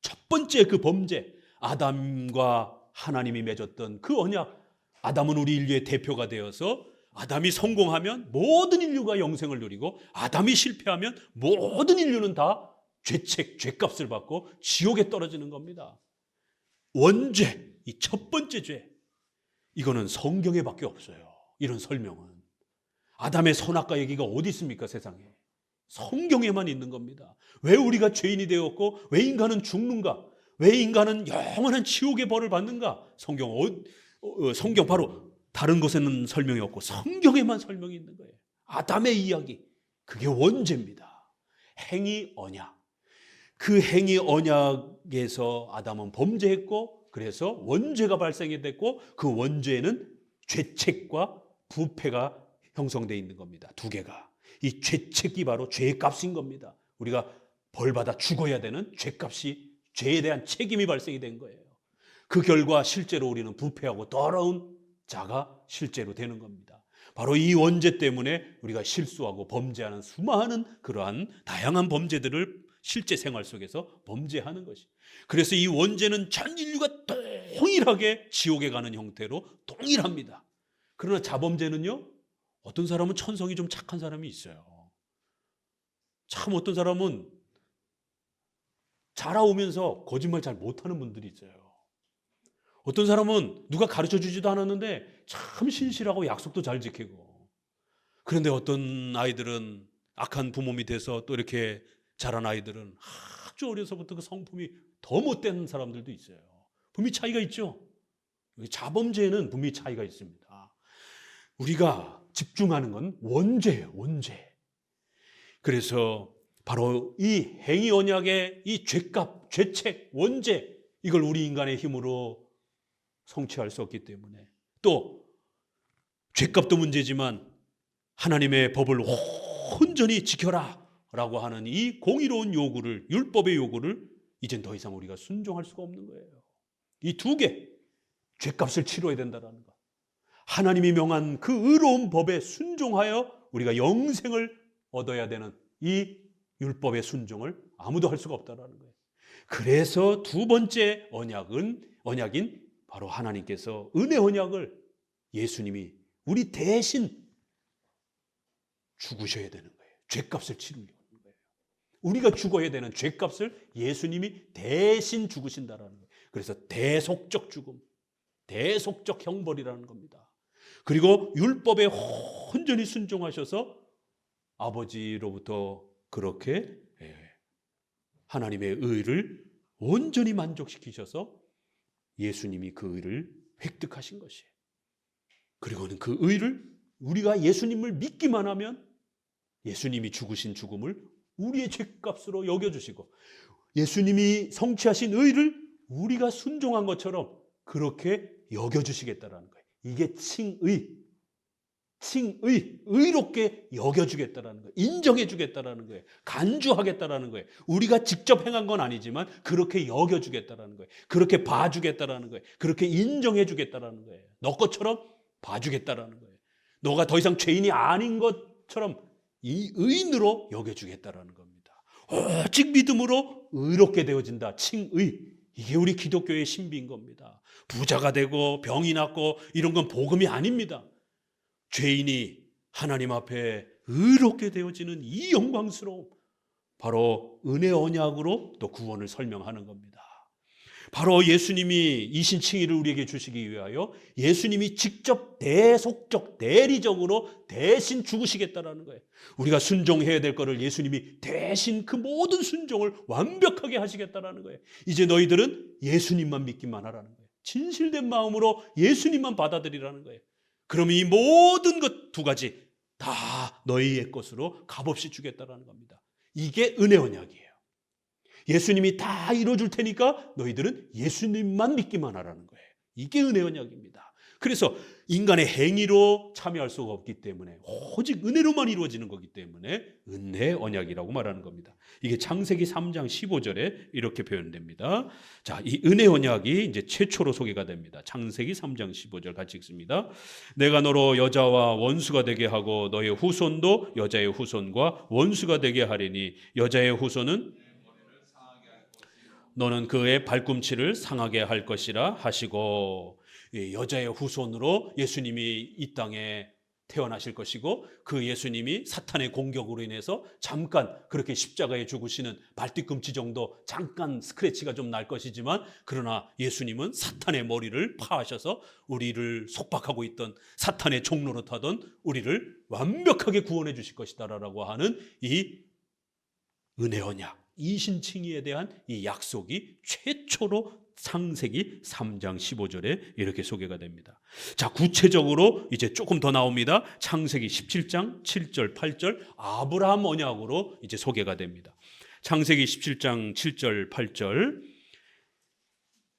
첫 번째 그 범죄, 아담과 하나님이 맺었던 그 언약. 아담은 우리 인류의 대표가 되어서 아담이 성공하면 모든 인류가 영생을 누리고, 아담이 실패하면 모든 인류는 다 죄책, 죄값을 받고 지옥에 떨어지는 겁니다. 원죄, 이 첫 번째 죄, 이거는 성경에 밖에 없어요. 이런 설명은. 아담의 선악과 얘기가 어디 있습니까, 세상에? 성경에만 있는 겁니다. 왜 우리가 죄인이 되었고, 왜 인간은 죽는가? 왜 인간은 영원한 지옥의 벌을 받는가? 성경 바로 다른 곳에는 설명이 없고 성경에만 설명이 있는 거예요. 아담의 이야기, 그게 원죄입니다. 행위 언약. 그 행위 언약에서 아담은 범죄했고, 그래서 원죄가 발생이 됐고, 그 원죄에는 죄책과 부패가 형성되어 있는 겁니다. 두 개가. 이 죄책이 바로 죄의 값인 겁니다. 우리가 벌받아 죽어야 되는 죄값이, 죄에 대한 책임이 발생이 된 거예요. 그 결과 실제로 우리는 부패하고 더러운 자가 실제로 되는 겁니다. 바로 이 원죄 때문에 우리가 실수하고 범죄하는 수많은 그러한 다양한 범죄들을 실제 생활 속에서 범죄하는 것이. 그래서 이 원죄는 전 인류가 동일하게 지옥에 가는 형태로 동일합니다. 그러나 자범죄는요, 어떤 사람은 천성이 좀 착한 사람이 있어요. 참 어떤 사람은 자라오면서 거짓말 잘 못하는 분들이 있어요. 어떤 사람은 누가 가르쳐 주지도 않았는데 참 신실하고 약속도 잘 지키고. 그런데 어떤 아이들은 악한 부모님이 돼서 또 이렇게 자란 아이들은 아주 어려서부터 그 성품이 더 못된 사람들도 있어요. 분명히 차이가 있죠. 자범죄에는 분명히 차이가 있습니다. 우리가 집중하는 건 원죄예요, 원죄. 그래서 바로 이 행위 언약의 이 죄값, 죄책, 원죄, 이걸 우리 인간의 힘으로 성취할 수 없기 때문에, 또 죄값도 문제지만 하나님의 법을 온전히 지켜라 라고 하는 이 공의로운 요구를, 율법의 요구를 이젠 더 이상 우리가 순종할 수가 없는 거예요. 이 두 개, 죄값을 치러야 된다는 것, 하나님이 명한 그 의로운 법에 순종하여 우리가 영생을 얻어야 되는 이 율법의 순종을 아무도 할 수가 없다는 거예요. 그래서 두 번째 언약인 바로 하나님께서 은혜 언약을, 예수님이 우리 대신 죽으셔야 되는 거예요. 죄값을 치르려는 거예요. 우리가 죽어야 되는 죄값을 예수님이 대신 죽으신다라는 거예요. 그래서 대속적 죽음, 대속적 형벌이라는 겁니다. 그리고 율법에 온전히 순종하셔서 아버지로부터 그렇게 하나님의 의를 온전히 만족시키셔서 예수님이 그 의를 획득하신 것이에요. 그리고는 그 의를 우리가 예수님을 믿기만 하면 예수님이 죽으신 죽음을 우리의 죄값으로 여겨주시고, 예수님이 성취하신 의를 우리가 순종한 것처럼 그렇게 여겨주시겠다는 거예요. 이게 칭의, 의롭게 여겨주겠다는 거예요. 인정해주겠다는 거예요. 간주하겠다는 거예요. 우리가 직접 행한 건 아니지만 그렇게 여겨주겠다는 거예요. 그렇게 봐주겠다는 거예요. 그렇게 인정해주겠다는 거예요. 너 것처럼 봐주겠다는 거예요. 너가 더 이상 죄인이 아닌 것처럼 이 의인으로 여겨주겠다는 겁니다. 오직 믿음으로 의롭게 되어진다. 칭의. 이게 우리 기독교의 신비인 겁니다. 부자가 되고 병이 낫고 이런 건 복음이 아닙니다. 죄인이 하나님 앞에 의롭게 되어지는 이 영광스러움, 바로 은혜 언약으로 또 구원을 설명하는 겁니다. 바로 예수님이 이신칭의를 우리에게 주시기 위하여 예수님이 직접 대속적, 대리적으로 대신 죽으시겠다는 거예요. 우리가 순종해야 될 거를 예수님이 대신 그 모든 순종을 완벽하게 하시겠다는 거예요. 이제 너희들은 예수님만 믿기만 하라는 거예요. 진실된 마음으로 예수님만 받아들이라는 거예요. 그럼 이 모든 것 두 가지 다 너희의 것으로 값없이 주겠다는 겁니다. 이게 은혜 언약이에요. 예수님이 다 이뤄줄 테니까 너희들은 예수님만 믿기만 하라는 거예요. 이게 은혜 언약입니다. 그래서 인간의 행위로 참여할 수가 없기 때문에 오직 은혜로만 이루어지는 거기 때문에 은혜 언약이라고 말하는 겁니다. 이게 창세기 3장 15절에 이렇게 표현됩니다. 자, 이 은혜 언약이 이제 최초로 소개가 됩니다. 창세기 3장 15절 같이 읽습니다. 내가 너로 여자와 원수가 되게 하고 너의 후손도 여자의 후손과 원수가 되게 하리니 여자의 후손은 너는 그의 발꿈치를 상하게 할 것이라 하시고, 여자의 후손으로 예수님이 이 땅에 태어나실 것이고 그 예수님이 사탄의 공격으로 인해서 잠깐 그렇게 십자가에 죽으시는 발뒤꿈치 정도 잠깐 스크래치가 좀 날 것이지만, 그러나 예수님은 사탄의 머리를 파하셔서 우리를 속박하고 있던 사탄의 종로로 타던 우리를 완벽하게 구원해 주실 것이다라고 하는 이 은혜 언약, 이신칭의에 대한 이 약속이 최초로 창세기 3장 15절에 이렇게 소개가 됩니다. 자, 구체적으로 이제 조금 더 나옵니다. 창세기 17장 7절 8절 아브라함 언약으로 이제 소개가 됩니다. 창세기 17장 7절 8절,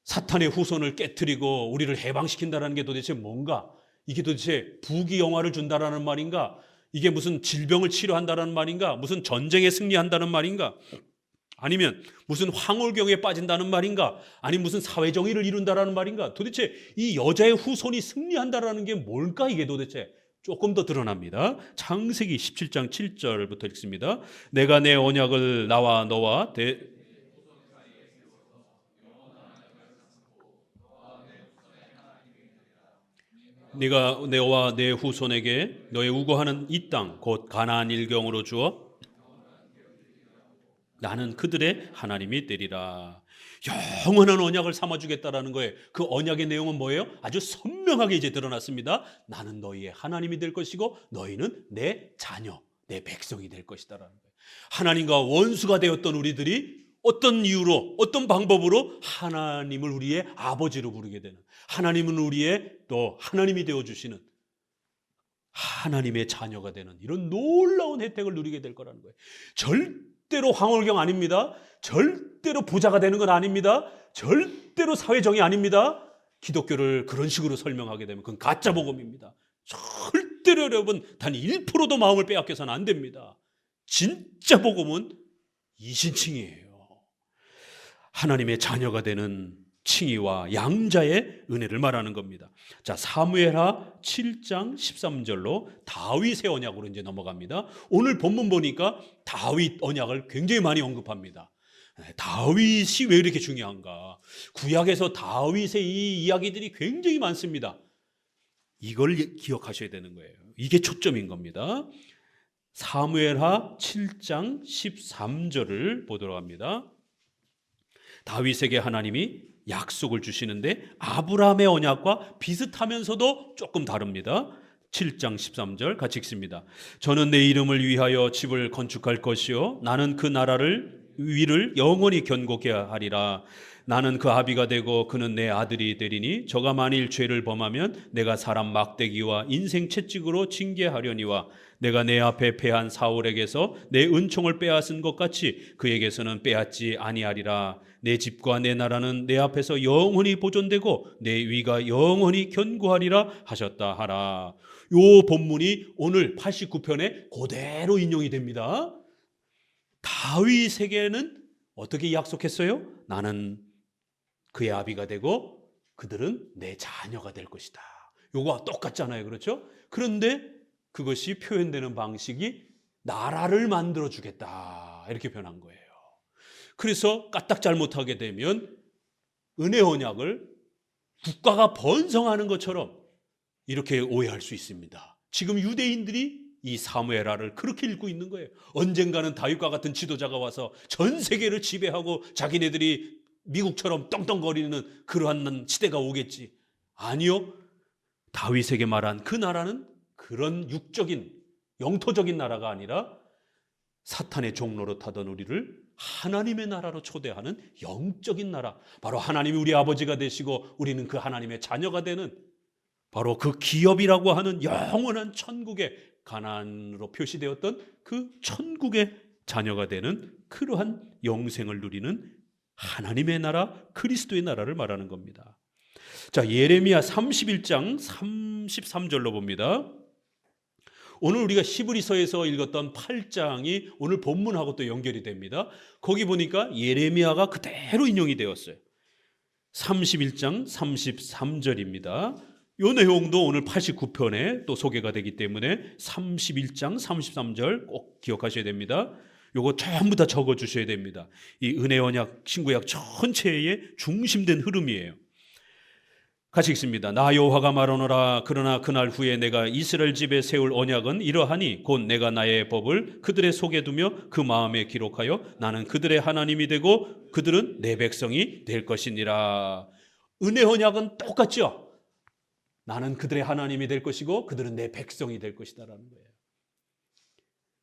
사탄의 후손을 깨트리고 우리를 해방시킨다는 게 도대체 뭔가? 이게 도대체 부귀영화를 준다라는 말인가? 이게 무슨 질병을 치료한다는 말인가? 무슨 전쟁에 승리한다는 말인가? 아니면 무슨 황홀경에 빠진다는 말인가? 아니면 무슨 사회정의를 이룬다는 말인가? 도대체 이 여자의 후손이 승리한다는 게 뭘까? 이게 도대체 조금 더 드러납니다. 창세기 17장 7절부터 읽습니다. 내가 내 언약을 나와 너와 네가 너와 내 후손에게 너의 우거하는 이 땅 곧 가나안 일경으로 주어 나는 그들의 하나님이 되리라. 영원한 언약을 삼아주겠다라는 거예요. 그 언약의 내용은 뭐예요? 아주 선명하게 이제 드러났습니다. 나는 너희의 하나님이 될 것이고 너희는 내 자녀, 내 백성이 될 것이다라는 거예요. 하나님과 원수가 되었던 우리들이 어떤 이유로, 어떤 방법으로 하나님을 우리의 아버지로 부르게 되는, 하나님은 우리의 또 하나님이 되어주시는 하나님의 자녀가 되는 이런 놀라운 혜택을 누리게 될 거라는 거예요. 절대로 황홀경 아닙니다. 절대로 부자가 되는 건 아닙니다. 절대로 사회정의 아닙니다. 기독교를 그런 식으로 설명하게 되면 그건 가짜 복음입니다. 절대로 여러분 단 1%도 마음을 빼앗겨서는 안 됩니다. 진짜 복음은 이신칭이에요. 하나님의 자녀가 되는 칭의와 양자의 은혜를 말하는 겁니다. 자, 사무엘하 7장 13절로 다윗의 언약으로 이제 넘어갑니다. 오늘 본문 보니까 다윗 언약을 굉장히 많이 언급합니다. 다윗이 왜 이렇게 중요한가? 구약에서 다윗의 이 이야기들이 굉장히 많습니다. 이걸 기억하셔야 되는 거예요. 이게 초점인 겁니다. 사무엘하 7장 13절을 보도록 합니다. 다윗에게 하나님이 약속을 주시는데 아브라함의 언약과 비슷하면서도 조금 다릅니다. 7장 13절 같이 읽습니다. 저는 내 이름을 위하여 집을 건축할 것이요 나는 그 나라를 위를 영원히 견고케 하리라. 나는 그 아비가 되고 그는 내 아들이 되리니 저가 만일 죄를 범하면 내가 사람 막대기와 인생 채찍으로 징계하려니와 내가 내 앞에 패한 사울에게서 내 은총을 빼앗은 것 같이 그에게서는 빼앗지 아니하리라. 내 집과 내 나라는 내 앞에서 영원히 보존되고 내 위가 영원히 견고하리라 하셨다 하라. 요 본문이 오늘 89편에 그대로 인용이 됩니다. 다윗에게는 어떻게 약속했어요? 나는 그의 아비가 되고 그들은 내 자녀가 될 것이다. 요거와 똑같잖아요. 그렇죠? 그런데 그것이 표현되는 방식이 나라를 만들어 주겠다 이렇게 표현한 거예요. 그래서 까딱 잘못하게 되면 은혜 언약을 국가가 번성하는 것처럼 이렇게 오해할 수 있습니다. 지금 유대인들이 이 사무엘하를 그렇게 읽고 있는 거예요. 언젠가는 다윗과 같은 지도자가 와서 전 세계를 지배하고 자기네들이 미국처럼 떵떵거리는 그러한 시대가 오겠지. 아니요. 다윗에게 말한 그 나라는 그런 육적인 영토적인 나라가 아니라 사탄의 종로로 타던 우리를 하나님의 나라로 초대하는 영적인 나라, 바로 하나님이 우리 아버지가 되시고 우리는 그 하나님의 자녀가 되는 바로 그 기업이라고 하는 영원한 천국의 가나안으로 표시되었던 그 천국의 자녀가 되는 그러한 영생을 누리는 하나님의 나라, 그리스도의 나라를 말하는 겁니다. 자, 예레미야 31장 33절로 봅니다. 오늘 우리가 히브리서에서 읽었던 8장이 오늘 본문하고 또 연결이 됩니다. 거기 보니까 예레미야가 그대로 인용이 되었어요. 31장 33절입니다. 이 내용도 오늘 89편에 또 소개가 되기 때문에 31장 33절 꼭 기억하셔야 됩니다. 요거 전부 다 적어 주셔야 됩니다. 이 은혜 언약 신구약 전체의 중심된 흐름이에요. 같이 읽습니다. 나 여호와가 말하노라. 그러나 그날 후에 내가 이스라엘 집에 세울 언약은 이러하니 곧 내가 나의 법을 그들의 속에 두며 그 마음에 기록하여 나는 그들의 하나님이 되고 그들은 내 백성이 될 것이니라. 은혜 언약은 똑같죠. 나는 그들의 하나님이 될 것이고 그들은 내 백성이 될 것이다라는 거예요.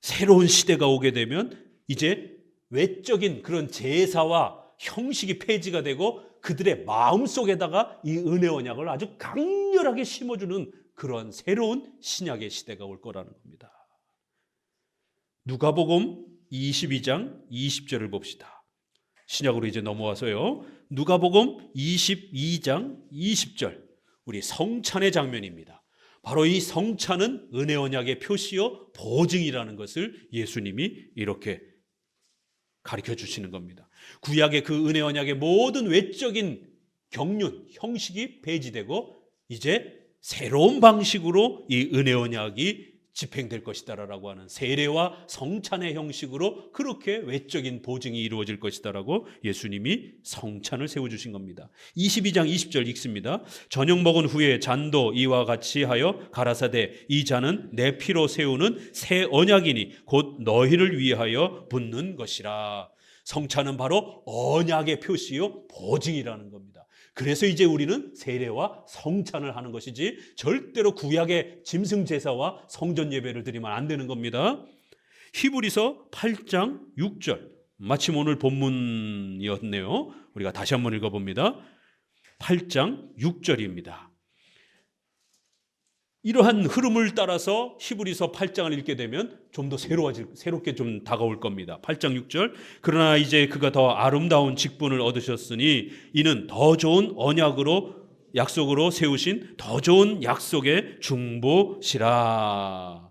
새로운 시대가 오게 되면 이제 외적인 그런 제사와 형식이 폐지가 되고 그들의 마음속에다가 이 은혜 언약을 아주 강렬하게 심어주는 그런 새로운 신약의 시대가 올 거라는 겁니다. 누가복음 22장 20절을 봅시다. 신약으로 이제 넘어와서요. 누가복음 22장 20절, 우리 성찬의 장면입니다. 바로 이 성찬은 은혜 언약의 표시요 보증이라는 것을 예수님이 이렇게 가르쳐 주시는 겁니다. 구약의 그 은혜 언약의 모든 외적인 경륜, 형식이 폐지되고 이제 새로운 방식으로 이 은혜 언약이 집행될 것이다라고 하는 세례와 성찬의 형식으로 그렇게 외적인 보증이 이루어질 것이다라고 예수님이 성찬을 세워주신 겁니다. 22장 20절 읽습니다. 저녁 먹은 후에 잔도 이와 같이 하여 가라사대 이 잔은 내 피로 세우는 새 언약이니 곧 너희를 위하여 붓는 것이라. 성찬은 바로 언약의 표시요 보증이라는 겁니다. 그래서 이제 우리는 세례와 성찬을 하는 것이지 절대로 구약의 짐승 제사와 성전 예배를 드리면 안 되는 겁니다. 히브리서 8장 6절, 마침 오늘 본문이었네요. 우리가 다시 한번 읽어봅니다. 8장 6절입니다. 이러한 흐름을 따라서 히브리서 8장을 읽게 되면 좀 더 새롭게 좀 다가올 겁니다. 8장 6절, 그러나 이제 그가 더 아름다운 직분을 얻으셨으니 이는 더 좋은 언약으로 약속으로 세우신 더 좋은 약속의 중보시라.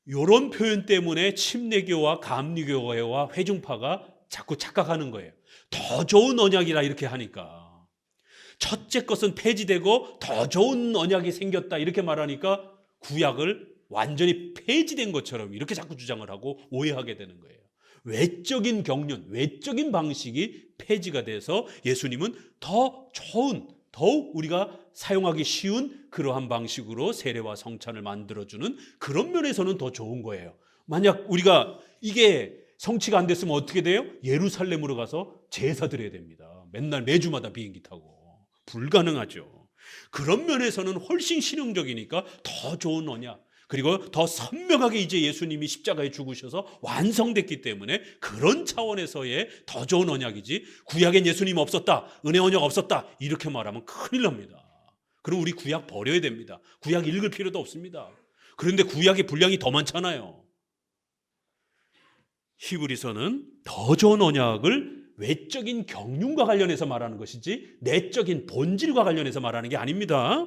이런 표현 때문에 침례교와 감리교와 회중파가 자꾸 착각하는 거예요. 더 좋은 언약이라 이렇게 하니까. 첫째 것은 폐지되고 더 좋은 언약이 생겼다 이렇게 말하니까 구약을 완전히 폐지된 것처럼 이렇게 자꾸 주장을 하고 오해하게 되는 거예요. 외적인 경륜, 외적인 방식이 폐지가 돼서 예수님은 더 좋은, 더욱 우리가 사용하기 쉬운 그러한 방식으로 세례와 성찬을 만들어주는 그런 면에서는 더 좋은 거예요. 만약 우리가 이게 성취가 안 됐으면 어떻게 돼요? 예루살렘으로 가서 제사 드려야 됩니다. 맨날 매주마다 비행기 타고. 불가능하죠. 그런 면에서는 훨씬 실용적이니까 더 좋은 언약, 그리고 더 선명하게 이제 예수님이 십자가에 죽으셔서 완성됐기 때문에 그런 차원에서의 더 좋은 언약이지, 구약엔 예수님 없었다, 은혜 언약 없었다 이렇게 말하면 큰일 납니다. 그럼 우리 구약 버려야 됩니다. 구약 읽을 필요도 없습니다. 그런데 구약의 분량이 더 많잖아요. 히브리서는 더 좋은 언약을 외적인 경륜과 관련해서 말하는 것이지 내적인 본질과 관련해서 말하는 게 아닙니다.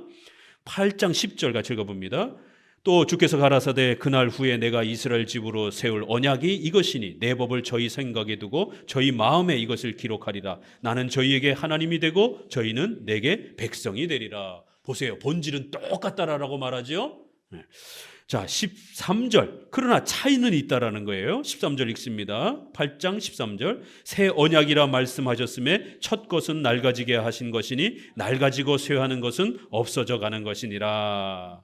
8장 10절 같이 읽어봅니다. 또 주께서 가라사대 그날 후에 내가 이스라엘 집으로 세울 언약이 이것이니 내 법을 저희 생각에 두고 저희 마음에 이것을 기록하리라. 나는 저희에게 하나님이 되고 저희는 내게 백성이 되리라. 보세요, 본질은 똑같다라고 말하죠. 자, 13절. 그러나 차이는 있다라는 거예요. 13절 읽습니다. 8장 13절. 새 언약이라 말씀하셨음에 첫 것은 낡아지게 하신 것이니 낡아지고 쇠하는 것은 없어져 가는 것이니라.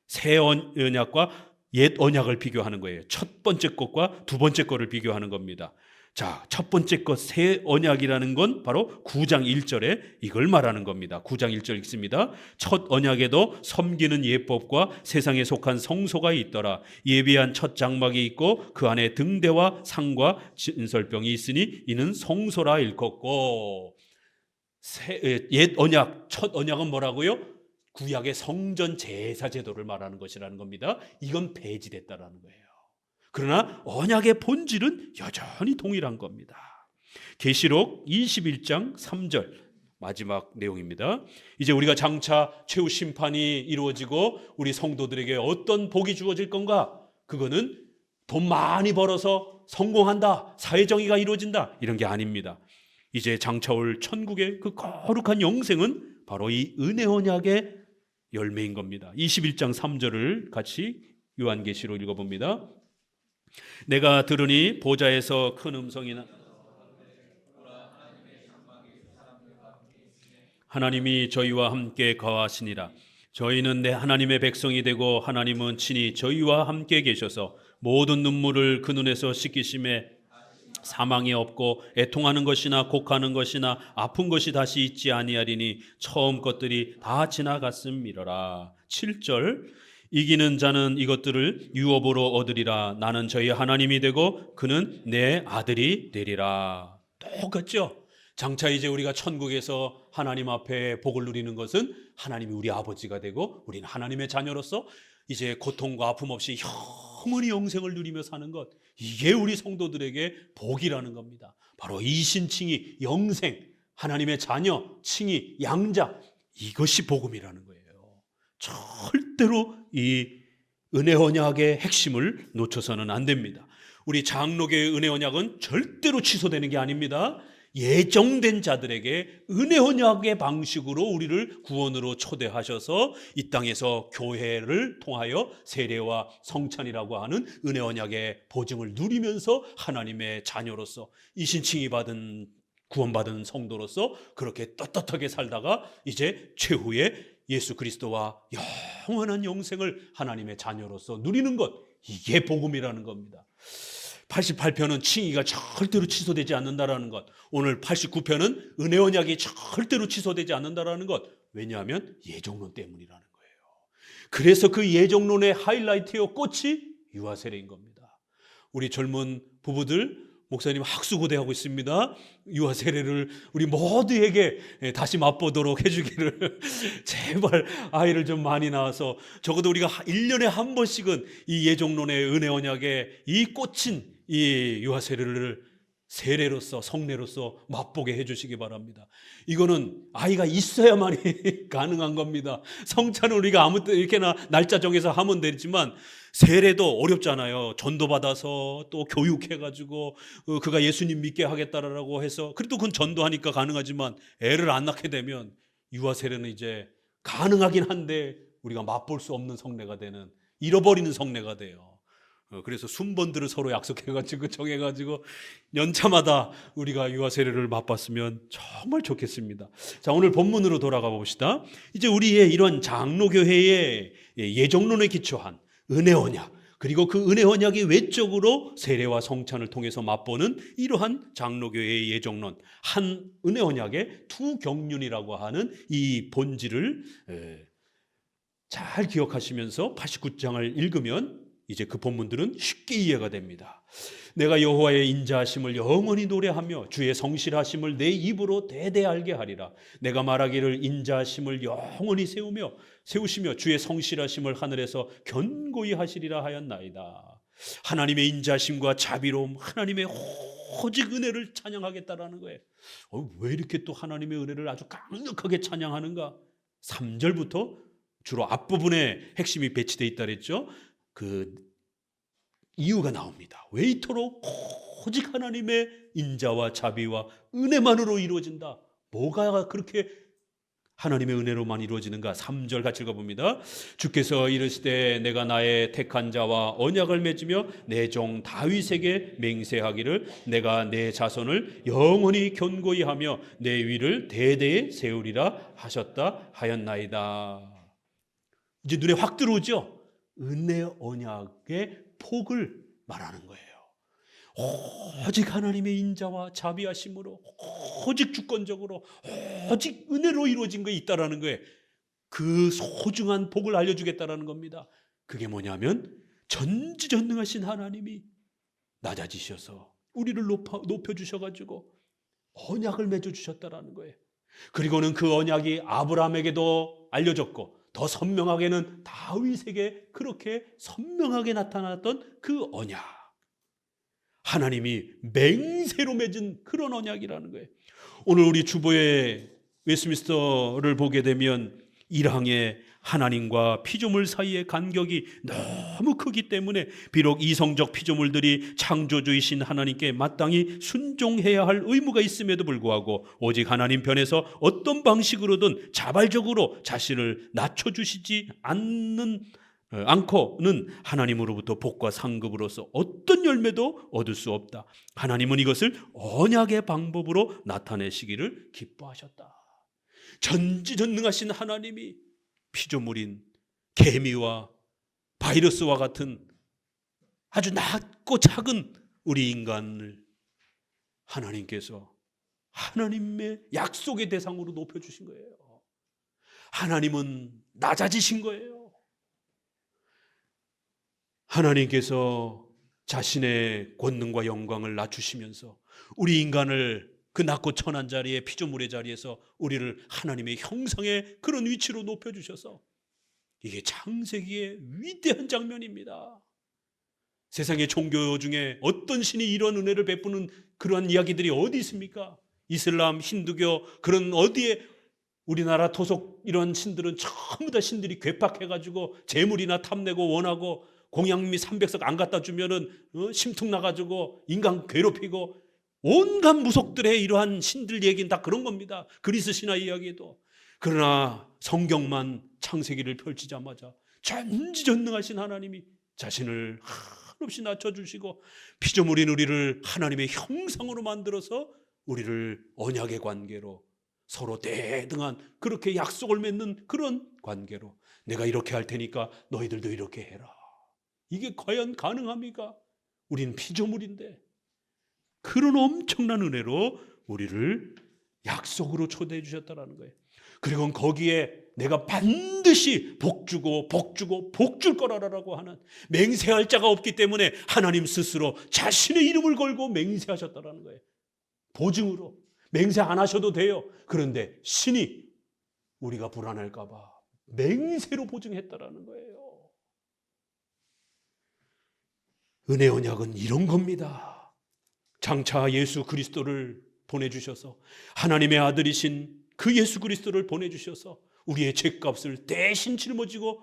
새 언약과 옛 언약을 비교하는 거예요. 첫 번째 것과 두 번째 것을 비교하는 겁니다. 자, 첫 번째 것 새 언약이라는 건 바로 9장 1절에 이걸 말하는 겁니다. 9장 1절 읽습니다. 첫 언약에도 섬기는 예법과 세상에 속한 성소가 있더라. 예비한 첫 장막이 있고 그 안에 등대와 상과 진설병이 있으니 이는 성소라 일컫고. 옛 언약, 첫 언약은 뭐라고요? 구약의 성전 제사 제도를 말하는 것이라는 겁니다. 이건 폐지됐다라는 거예요. 그러나 언약의 본질은 여전히 동일한 겁니다. 계시록 21장 3절 마지막 내용입니다. 이제 우리가 장차 최후 심판이 이루어지고 우리 성도들에게 어떤 복이 주어질 건가? 그거는 돈 많이 벌어서 성공한다, 사회정의가 이루어진다, 이런 게 아닙니다. 이제 장차 올 천국의 그 거룩한 영생은 바로 이 은혜 언약의 열매인 겁니다. 21장 3절을 같이 요한계시로 읽어봅니다. 내가 들으니 보좌에서 큰 음성이 하나님이 저희와 함께 거하시니라. 저희는 내 하나님의 백성이 되고 하나님은 친히 저희와 함께 계셔서 모든 눈물을 그 눈에서 씻기심에 사망이 없고 애통하는 것이나 곡하는 것이나 아픈 것이 다시 있지 아니하리니 처음 것들이 다 지나갔음이러라. 7절 이기는 자는 이것들을 유업으로 얻으리라. 나는 저희 하나님이 되고 그는 내 아들이 되리라. 똑같죠? 장차 이제 우리가 천국에서 하나님 앞에 복을 누리는 것은 하나님이 우리 아버지가 되고 우리는 하나님의 자녀로서 이제 고통과 아픔 없이 영원히 영생을 누리며 사는 것, 이게 우리 성도들에게 복이라는 겁니다. 바로 이신칭의 영생, 하나님의 자녀, 칭의, 양자, 이것이 복음이라는 거예요. 절대로 이 은혜 언약의 핵심을 놓쳐서는 안 됩니다. 우리 장로교의 은혜 언약은 절대로 취소되는 게 아닙니다. 예정된 자들에게 은혜 언약의 방식으로 우리를 구원으로 초대하셔서 이 땅에서 교회를 통하여 세례와 성찬이라고 하는 은혜 언약의 보증을 누리면서 하나님의 자녀로서 이신칭이 받은 구원받은 성도로서 그렇게 떳떳하게 살다가 이제 최후의 예수 그리스도와 영원한 영생을 하나님의 자녀로서 누리는 것, 이게 복음이라는 겁니다. 88편은 칭의가 절대로 취소되지 않는다라는 것, 오늘 89편은 은혜 언약이 절대로 취소되지 않는다라는 것, 왜냐하면 예정론 때문이라는 거예요. 그래서 그 예정론의 하이라이트요, 꽃이 유아세례인 겁니다. 우리 젊은 부부들, 목사님 학수고대하고 있습니다. 유아세례를 우리 모두에게 다시 맛보도록 해주기를 제발 아이를 좀 많이 낳아서 적어도 우리가 1년에 한 번씩은 이 예정론의 은혜 언약의 이 꽃인 이 유아세례를 세례로서 성례로서 맛보게 해주시기 바랍니다. 이거는 아이가 있어야만이 가능한 겁니다. 성찬은 우리가 아무 때 이렇게나 날짜 정해서 하면 되지만 세례도 어렵잖아요. 전도받아서 또 교육해가지고 그가 예수님 믿게 하겠다라고 해서, 그래도 그건 전도하니까 가능하지만 애를 안 낳게 되면 유아세례는 이제 가능하긴 한데 우리가 맛볼 수 없는 성례가 되는, 잃어버리는 성례가 돼요. 그래서 순번들을 서로 약속해가지고 정해가지고 연차마다 우리가 유아세례를 맛봤으면 정말 좋겠습니다. 자, 오늘 본문으로 돌아가 봅시다. 이제 우리의 이런 장로교회의 예정론에 기초한 은혜 언약, 그리고 그 은혜 언약이 외적으로 세례와 성찬을 통해서 맛보는 이러한 장로교회의 예정론, 한 은혜 언약의 두 경륜이라고 하는 이 본질을 잘 기억하시면서 89장을 읽으면 이제 그 본문들은 쉽게 이해가 됩니다. 내가 여호와의 인자하심을 영원히 노래하며 주의 성실하심을 내 입으로 대대 알게 하리라. 내가 말하기를 인자하심을 영원히 세우시며 주의 성실하심을 하늘에서 견고히 하시리라 하였나이다. 하나님의 인자하심과 자비로움, 하나님의 오직 은혜를 찬양하겠다라는 거예요. 왜 이렇게 또 하나님의 은혜를 아주 강력하게 찬양하는가? 3절부터 주로 앞부분에 핵심이 배치되어 있다 그랬죠. 그 이유가 나옵니다. 왜 이토록 오직 하나님의 인자와 자비와 은혜만으로 이루어진다. 뭐가 그렇게 하나님의 은혜로만 이루어지는가? 3절 같이 읽어봅니다. 주께서 이르시되 내가 나의 택한 자와 언약을 맺으며 내 종 다윗에게 맹세하기를 내가 내 자손을 영원히 견고히 하며 내 위를 대대에 세우리라 하셨다 하였나이다. 이제 눈에 확 들어오죠? 은혜 언약의 폭을 말하는 거예요. 오직 하나님의 인자와 자비하심으로, 오직 주권적으로, 오직 은혜로 이루어진 게 있다라는 거예요. 그 소중한 복을 알려주겠다라는 겁니다. 그게 뭐냐면 전지전능하신 하나님이 낮아지셔서 우리를 높여주셔가지고 언약을 맺어주셨다라는 거예요. 그리고는 그 언약이 아브라함에게도 알려졌고 더 선명하게는 다윗에게 그렇게 선명하게 나타났던 그 언약, 하나님이 맹세로 맺은 그런 언약이라는 거예요. 오늘 우리 주보에 웨스트민스터를 보게 되면 1항에 하나님과 피조물 사이의 간격이 너무 크기 때문에 비록 이성적 피조물들이 창조주이신 하나님께 마땅히 순종해야 할 의무가 있음에도 불구하고 오직 하나님 편에서 어떤 방식으로든 자발적으로 자신을 낮춰주시지 않고는 하나님으로부터 복과 상급으로서 어떤 열매도 얻을 수 없다. 하나님은 이것을 언약의 방법으로 나타내시기를 기뻐하셨다. 전지전능하신 하나님이 피조물인 개미와 바이러스와 같은 아주 낮고 작은 우리 인간을 하나님께서 하나님의 약속의 대상으로 높여주신 거예요. 하나님은 낮아지신 거예요. 하나님께서 자신의 권능과 영광을 낮추시면서 우리 인간을 그 낮고 천한 자리에 피조물의 자리에서 우리를 하나님의 형상의 그런 위치로 높여주셔서 이게 창세기의 위대한 장면입니다. 세상의 종교 중에 어떤 신이 이런 은혜를 베푸는 그러한 이야기들이 어디 있습니까? 이슬람, 힌두교 그런 어디에 우리나라 토속 이런 신들은 전부 다 신들이 괴팍해가지고 재물이나 탐내고 원하고 공양미 300석 안 갖다 주면은 심퉁 나가지고 인간 괴롭히고 온갖 무속들의 이러한 신들 얘기는 다 그런 겁니다. 그리스 신화 이야기도. 그러나 성경만 창세기를 펼치자마자 전지전능하신 하나님이 자신을 한없이 낮춰주시고 피조물인 우리를 하나님의 형상으로 만들어서 우리를 언약의 관계로 서로 대등한 그렇게 약속을 맺는 그런 관계로 내가 이렇게 할 테니까 너희들도 이렇게 해라. 이게 과연 가능합니까? 우린 피조물인데 그런 엄청난 은혜로 우리를 약속으로 초대해 주셨다는 거예요. 그리고 거기에 내가 반드시 복주고 복줄 거라라고 하는 맹세할 자가 없기 때문에 하나님 스스로 자신의 이름을 걸고 맹세하셨다는 거예요. 보증으로. 맹세 안 하셔도 돼요. 그런데 신이 우리가 불안할까 봐 맹세로 보증했다라는 거예요. 은혜 언약은 이런 겁니다. 장차 예수 그리스도를 보내주셔서 하나님의 아들이신 그 예수 그리스도를 보내주셔서 우리의 죄값을 대신 짊어지고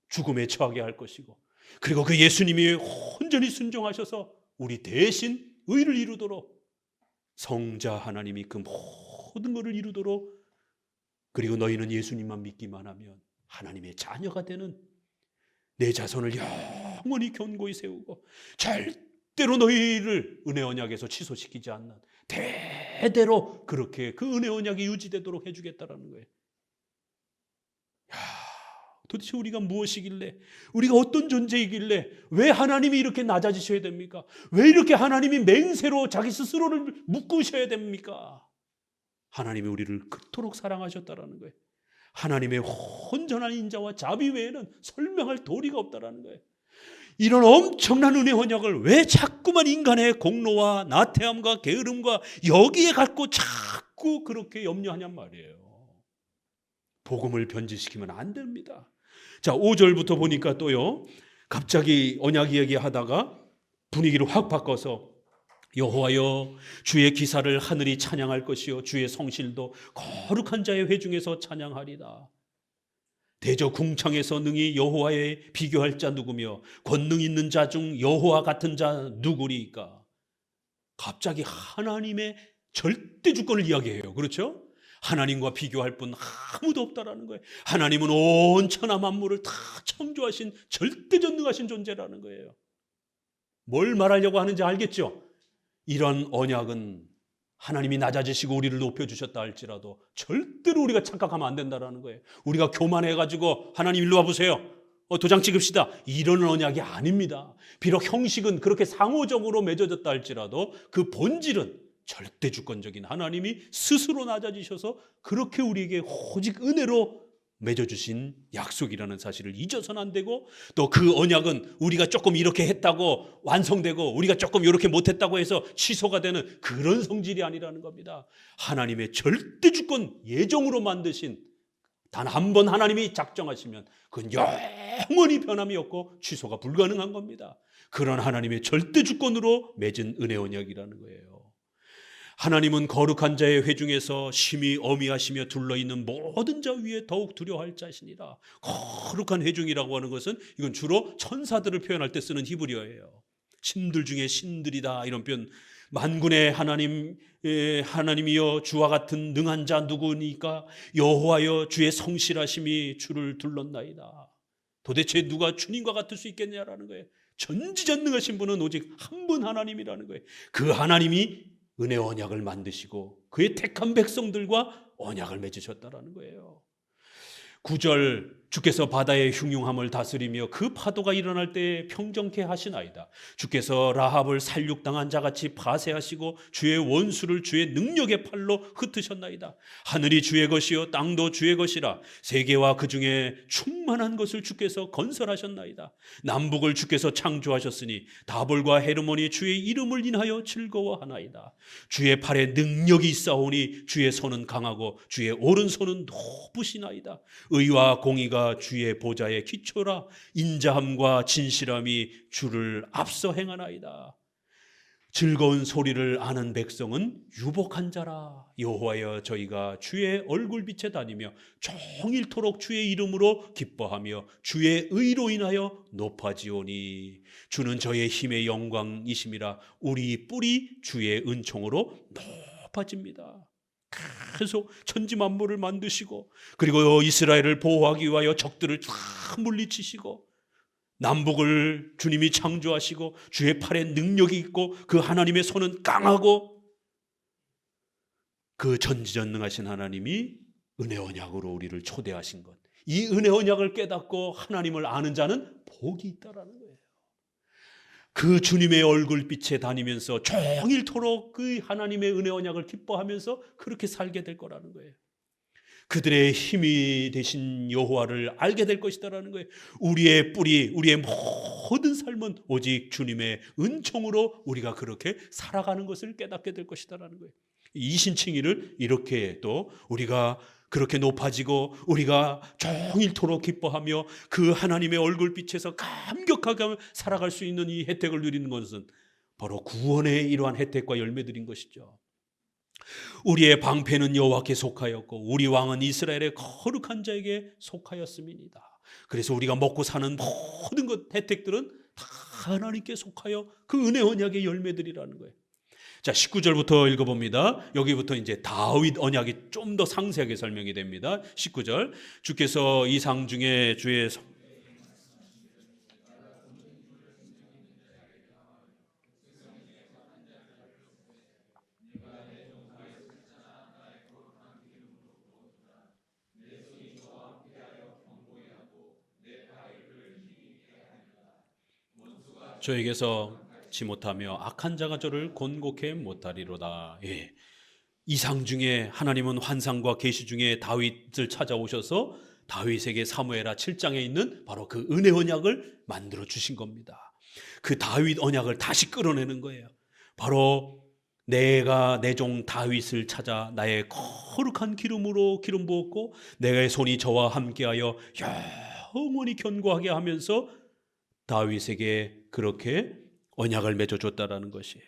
죽음에 처하게 할 것이고 그리고 그 예수님이 온전히 순종하셔서 우리 대신 의를 이루도록 성자 하나님이 그 모든 것을 이루도록 그리고 너희는 예수님만 믿기만 하면 하나님의 자녀가 되는 내 자손을 영원히 견고히 세우고 절대로 너희를 은혜 언약에서 취소시키지 않는 대대로 그렇게 그 은혜 언약이 유지되도록 해주겠다라는 거예요. 도대체 우리가 무엇이길래 우리가 어떤 존재이길래 왜 하나님이 이렇게 낮아지셔야 됩니까? 왜 이렇게 하나님이 맹세로 자기 스스로를 묶으셔야 됩니까? 하나님이 우리를 그토록 사랑하셨다라는 거예요. 하나님의 온전한 인자와 자비 외에는 설명할 도리가 없다라는 거예요. 이런 엄청난 은혜 언약을 왜 자꾸만 인간의 공로와 나태함과 게으름과 여기에 갖고 자꾸 그렇게 염려하냔 말이에요. 복음을 변질시키면 안 됩니다. 자, 5절부터 보니까 또요. 갑자기 언약 이야기하다가 분위기를 확 바꿔서 여호와여 주의 기사를 하늘이 찬양할 것이요 주의 성실도 거룩한 자의 회중에서 찬양하리다. 대저 궁창에서 능히 여호와에 비교할 자 누구며 권능 있는 자 중 여호와 같은 자 누구리까? 갑자기 하나님의 절대 주권을 이야기해요. 그렇죠? 하나님과 비교할 분 아무도 없다라는 거예요. 하나님은 온 천하 만물을 다 창조하신 절대전능하신 존재라는 거예요. 뭘 말하려고 하는지 알겠죠? 이런 언약은 하나님이 낮아지시고 우리를 높여주셨다 할지라도 절대로 우리가 착각하면 안 된다는 거예요. 우리가 교만해가지고 하나님 일로 와보세요. 도장 찍읍시다. 이런 언약이 아닙니다. 비록 형식은 그렇게 상호적으로 맺어졌다 할지라도 그 본질은 절대 주권적인 하나님이 스스로 낮아지셔서 그렇게 우리에게 오직 은혜로 맺어주신 약속이라는 사실을 잊어서는 안 되고 또 그 언약은 우리가 조금 이렇게 했다고 완성되고 우리가 조금 이렇게 못했다고 해서 취소가 되는 그런 성질이 아니라는 겁니다. 하나님의 절대 주권 예정으로 만드신 단 한 번 하나님이 작정하시면 그건 영원히 변함이 없고 취소가 불가능한 겁니다. 그런 하나님의 절대 주권으로 맺은 은혜 언약이라는 거예요. 하나님은 거룩한 자의 회중에서 심히 어미하시며 둘러있는 모든 자 위에 더욱 두려워할 자시니라. 거룩한 회중이라고 하는 것은 이건 주로 천사들을 표현할 때 쓰는 히브리어예요. 신들 중에 신들이다 이런 표현. 만군의 하나님이여 주와 같은 능한 자 누구니까? 여호와여 주의 성실하심이 주를 둘렀나이다. 도대체 누가 주님과 같을 수 있겠냐라는 거예요. 전지전능하신 분은 오직 한 분 하나님이라는 거예요. 그 하나님이 은혜 언약을 만드시고 그의 택한 백성들과 언약을 맺으셨다라는 거예요. 9절 주께서 바다의 흉흉함을 다스리며 그 파도가 일어날 때 평정케 하시나이다. 주께서 라합을 살육당한 자같이 파쇄하시고 주의 원수를 주의 능력의 팔로 흩으셨나이다. 하늘이 주의 것이요 땅도 주의 것이라. 세계와 그 중에 충만한 것을 주께서 건설하셨나이다. 남북을 주께서 창조하셨으니 다볼과 헤르몬이 주의 이름을 인하여 즐거워하나이다. 주의 팔에 능력이 있사오니 주의 손은 강하고 주의 오른손은 높으시나이다. 의와 공의가 주의 보좌의 기초라. 인자함과 진실함이 주를 앞서 행하나이다. 즐거운 소리를 아는 백성은 유복한 자라. 여호와여 저희가 주의 얼굴빛에 다니며 종일토록 주의 이름으로 기뻐하며 주의 의로 인하여 높아지오니. 주는 저의 힘의 영광이심이라. 우리 뿔이 주의 은총으로 높아집니다. 계속 천지 만물을 만드시고 그리고 이스라엘을 보호하기 위하여 적들을 다 물리치시고 남북을 주님이 창조하시고 주의 팔에 능력이 있고 그 하나님의 손은 강하고 그 전지전능하신 하나님이 은혜 언약으로 우리를 초대하신 것, 이 은혜 언약을 깨닫고 하나님을 아는 자는 복이 있다라는 거예요. 그 주님의 얼굴빛에 다니면서 종일토록 그 하나님의 은혜 언약을 기뻐하면서 그렇게 살게 될 거라는 거예요. 그들의 힘이 되신 여호와를 알게 될 것이다라는 거예요. 우리의 뿌리, 우리의 모든 삶은 오직 주님의 은총으로 우리가 그렇게 살아가는 것을 깨닫게 될 것이다라는 거예요. 이신칭의를 이렇게 또 우리가 그렇게 높아지고 우리가 종일토록 기뻐하며 그 하나님의 얼굴빛에서 감격하게 살아갈 수 있는 이 혜택을 누리는 것은 바로 구원의 이러한 혜택과 열매들인 것이죠. 우리의 방패는 여호와께 속하였고 우리 왕은 이스라엘의 거룩한 자에게 속하였음이니이다. 그래서 우리가 먹고 사는 모든 것 혜택들은 다 하나님께 속하여 그 은혜 언약의 열매들이라는 거예요. 자, 19절부터 읽어봅니다. 여기부터 이제 다윗 언약이 좀 더 상세하게 설명이 됩니다. 19절 주께서 이상 중에 주의 저에게서 지 못하며 악한 자가 저를 곤곡해 못하리로다. 예. 이상 중에 하나님은 환상과 계시 중에 다윗을 찾아오셔서 다윗에게 사무엘하 7장에 있는 바로 그 은혜 언약을 만들어 주신 겁니다. 그 다윗 언약을 다시 끌어내는 거예요. 바로 내가 내 종 다윗을 찾아 나의 거룩한 기름으로 기름 부었고 내 손이 저와 함께하여 영원히 견고하게 하면서 다윗에게 그렇게 언약을 맺어줬다라는 것이에요.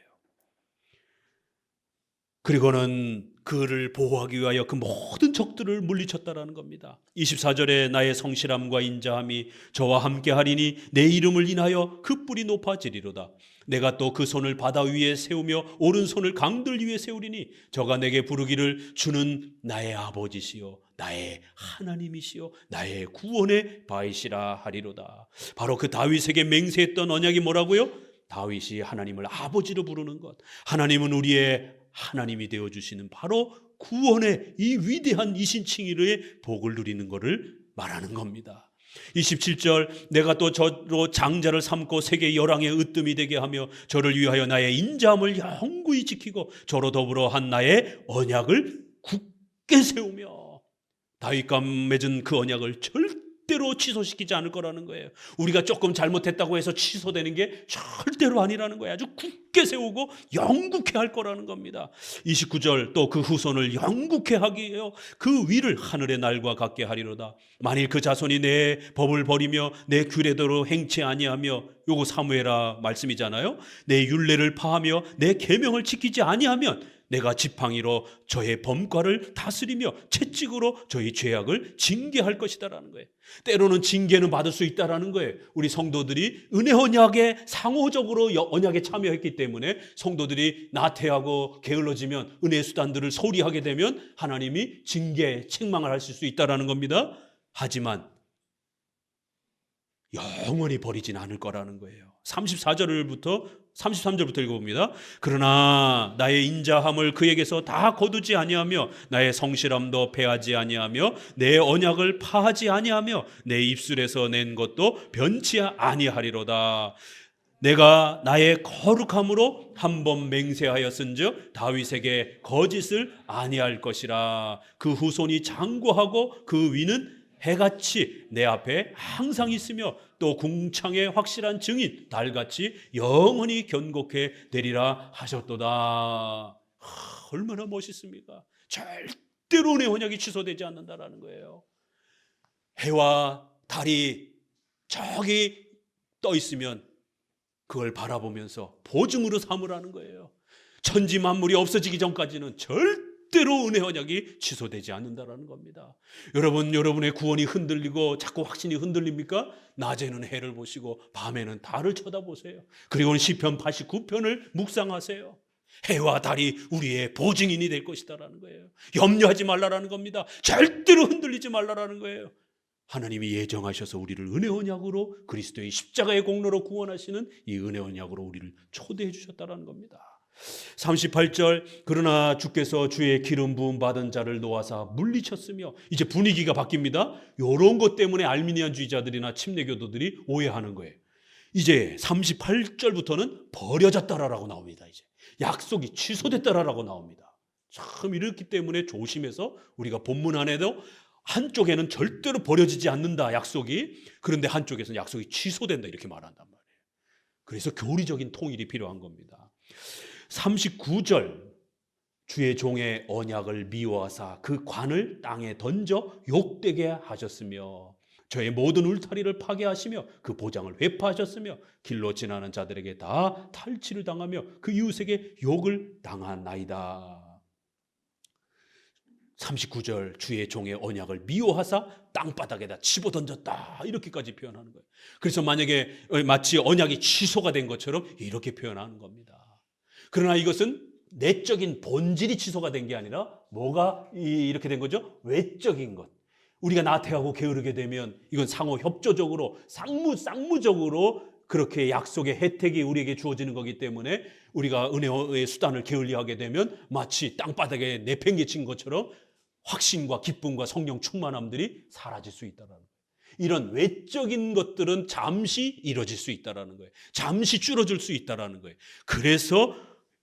그리고는 그를 보호하기 위하여 그 모든 적들을 물리쳤다라는 겁니다. 24절에 나의 성실함과 인자함이 저와 함께 하리니 내 이름을 인하여 그 뿔이 높아지리로다. 내가 또 그 손을 바다 위에 세우며 오른손을 강들 위에 세우리니 저가 내게 부르기를 주는 나의 아버지시요 나의 하나님이시요 나의 구원의 바이시라 하리로다. 바로 그 다윗에게 맹세했던 언약이 뭐라고요? 다윗이 하나님을 아버지로 부르는 것, 하나님은 우리의 하나님이 되어주시는 바로 구원의 이 위대한 이신칭의의 복을 누리는 것을 말하는 겁니다. 27절 내가 또 저로 장자를 삼고 세계 열왕의 으뜸이 되게 하며 저를 위하여 나의 인자함을 영구히 지키고 저로 더불어 한 나의 언약을 굳게 세우며 다윗과 맺은 그 언약을 절대로 취소시키지 않을 거라는 거예요. 우리가 조금 잘못했다고 해서 취소되는 게 절대로 아니라는 거예요. 아주 굳게 세우고 영국해 할 거라는 겁니다. 29절 또 그 후손을 영국해 하기 위하여 그 위를 하늘의 날과 같게 하리로다. 만일 그 자손이 내 법을 버리며 내 규례대로 행치 아니하며, 요거 사무엘하 말씀이잖아요. 내 율례를 파하며 내 계명을 지키지 아니하면 내가 지팡이로 저의 범과를 다스리며 채찍으로 저의 죄악을 징계할 것이다라는 거예요. 때로는 징계는 받을 수 있다라는 거예요. 우리 성도들이 은혜 언약에 상호적으로 언약에 참여했기 때문에 성도들이 나태하고 게을러지면 은혜의 수단들을 소홀히 하게 되면 하나님이 징계, 책망을 하실 수 있다라는 겁니다. 하지만 영원히 버리진 않을 거라는 거예요. 33절부터 읽어봅니다. 그러나 나의 인자함을 그에게서 다 거두지 아니하며 나의 성실함도 패하지 아니하며 내 언약을 파하지 아니하며 내 입술에서 낸 것도 변치 아니하리로다. 내가 나의 거룩함으로 한 번 맹세하였은즉 다윗에게 거짓을 아니할 것이라. 그 후손이 장구하고 그 위는 해같이 내 앞에 항상 있으며 또 궁창의 확실한 증인 달같이 영원히 견고케 되리라 하셨도다. 얼마나 멋있습니까? 절대로 내 언약이 취소되지 않는다라는 거예요. 해와 달이 저기 떠 있으면 그걸 바라보면서 보증으로 삼으라는 거예요. 천지 만물이 없어지기 전까지는 절대로 은혜 언약이 취소되지 않는다라는 겁니다. 여러분의 구원이 흔들리고 자꾸 확신이 흔들립니까? 낮에는 해를 보시고 밤에는 달을 쳐다보세요. 그리고는 시편 89편을 묵상하세요. 해와 달이 우리의 보증인이 될 것이다라는 거예요. 염려하지 말라라는 겁니다. 절대로 흔들리지 말라라는 거예요. 하나님이 예정하셔서 우리를 은혜 언약으로 그리스도의 십자가의 공로로 구원하시는 이 은혜 언약으로 우리를 초대해 주셨다라는 겁니다. 38절 그러나 주께서 주의 기름 부음 받은 자를 놓아사 물리쳤으며, 이제 분위기가 바뀝니다. 이런 것 때문에 알미니안주의자들이나 침례교도들이 오해하는 거예요. 이제 38절부터는 버려졌다라고 나옵니다. 이제 약속이 취소됐다라고 나옵니다. 참 이렇기 때문에 조심해서 우리가 본문 안에도 한쪽에는 절대로 버려지지 않는다 약속이, 그런데 한쪽에서는 약속이 취소된다 이렇게 말한단 말이에요. 그래서 교리적인 통일이 필요한 겁니다. 39절 주의 종의 언약을 미워하사 그 관을 땅에 던져 욕되게 하셨으며 저의 모든 울타리를 파괴하시며 그 보장을 회파하셨으며 길로 지나는 자들에게 다 탈취를 당하며 그 이웃에게 욕을 당하나이다. 39절 주의 종의 언약을 미워하사 땅바닥에다 집어던졌다 이렇게까지 표현하는 거예요. 그래서 만약에 마치 언약이 취소가 된 것처럼 이렇게 표현하는 겁니다. 그러나 이것은 내적인 본질이 취소가 된 게 아니라 뭐가 이렇게 된 거죠? 외적인 것. 우리가 나태하고 게으르게 되면 이건 상호 협조적으로 쌍무적으로 그렇게 약속의 혜택이 우리에게 주어지는 거기 때문에 우리가 은혜의 수단을 게을리하게 되면 마치 땅바닥에 내팽개친 것처럼 확신과 기쁨과 성령 충만함들이 사라질 수 있다는 거예요. 이런 외적인 것들은 잠시 이루어질 수 있다는 거예요. 잠시 줄어들 수 있다는 거예요. 그래서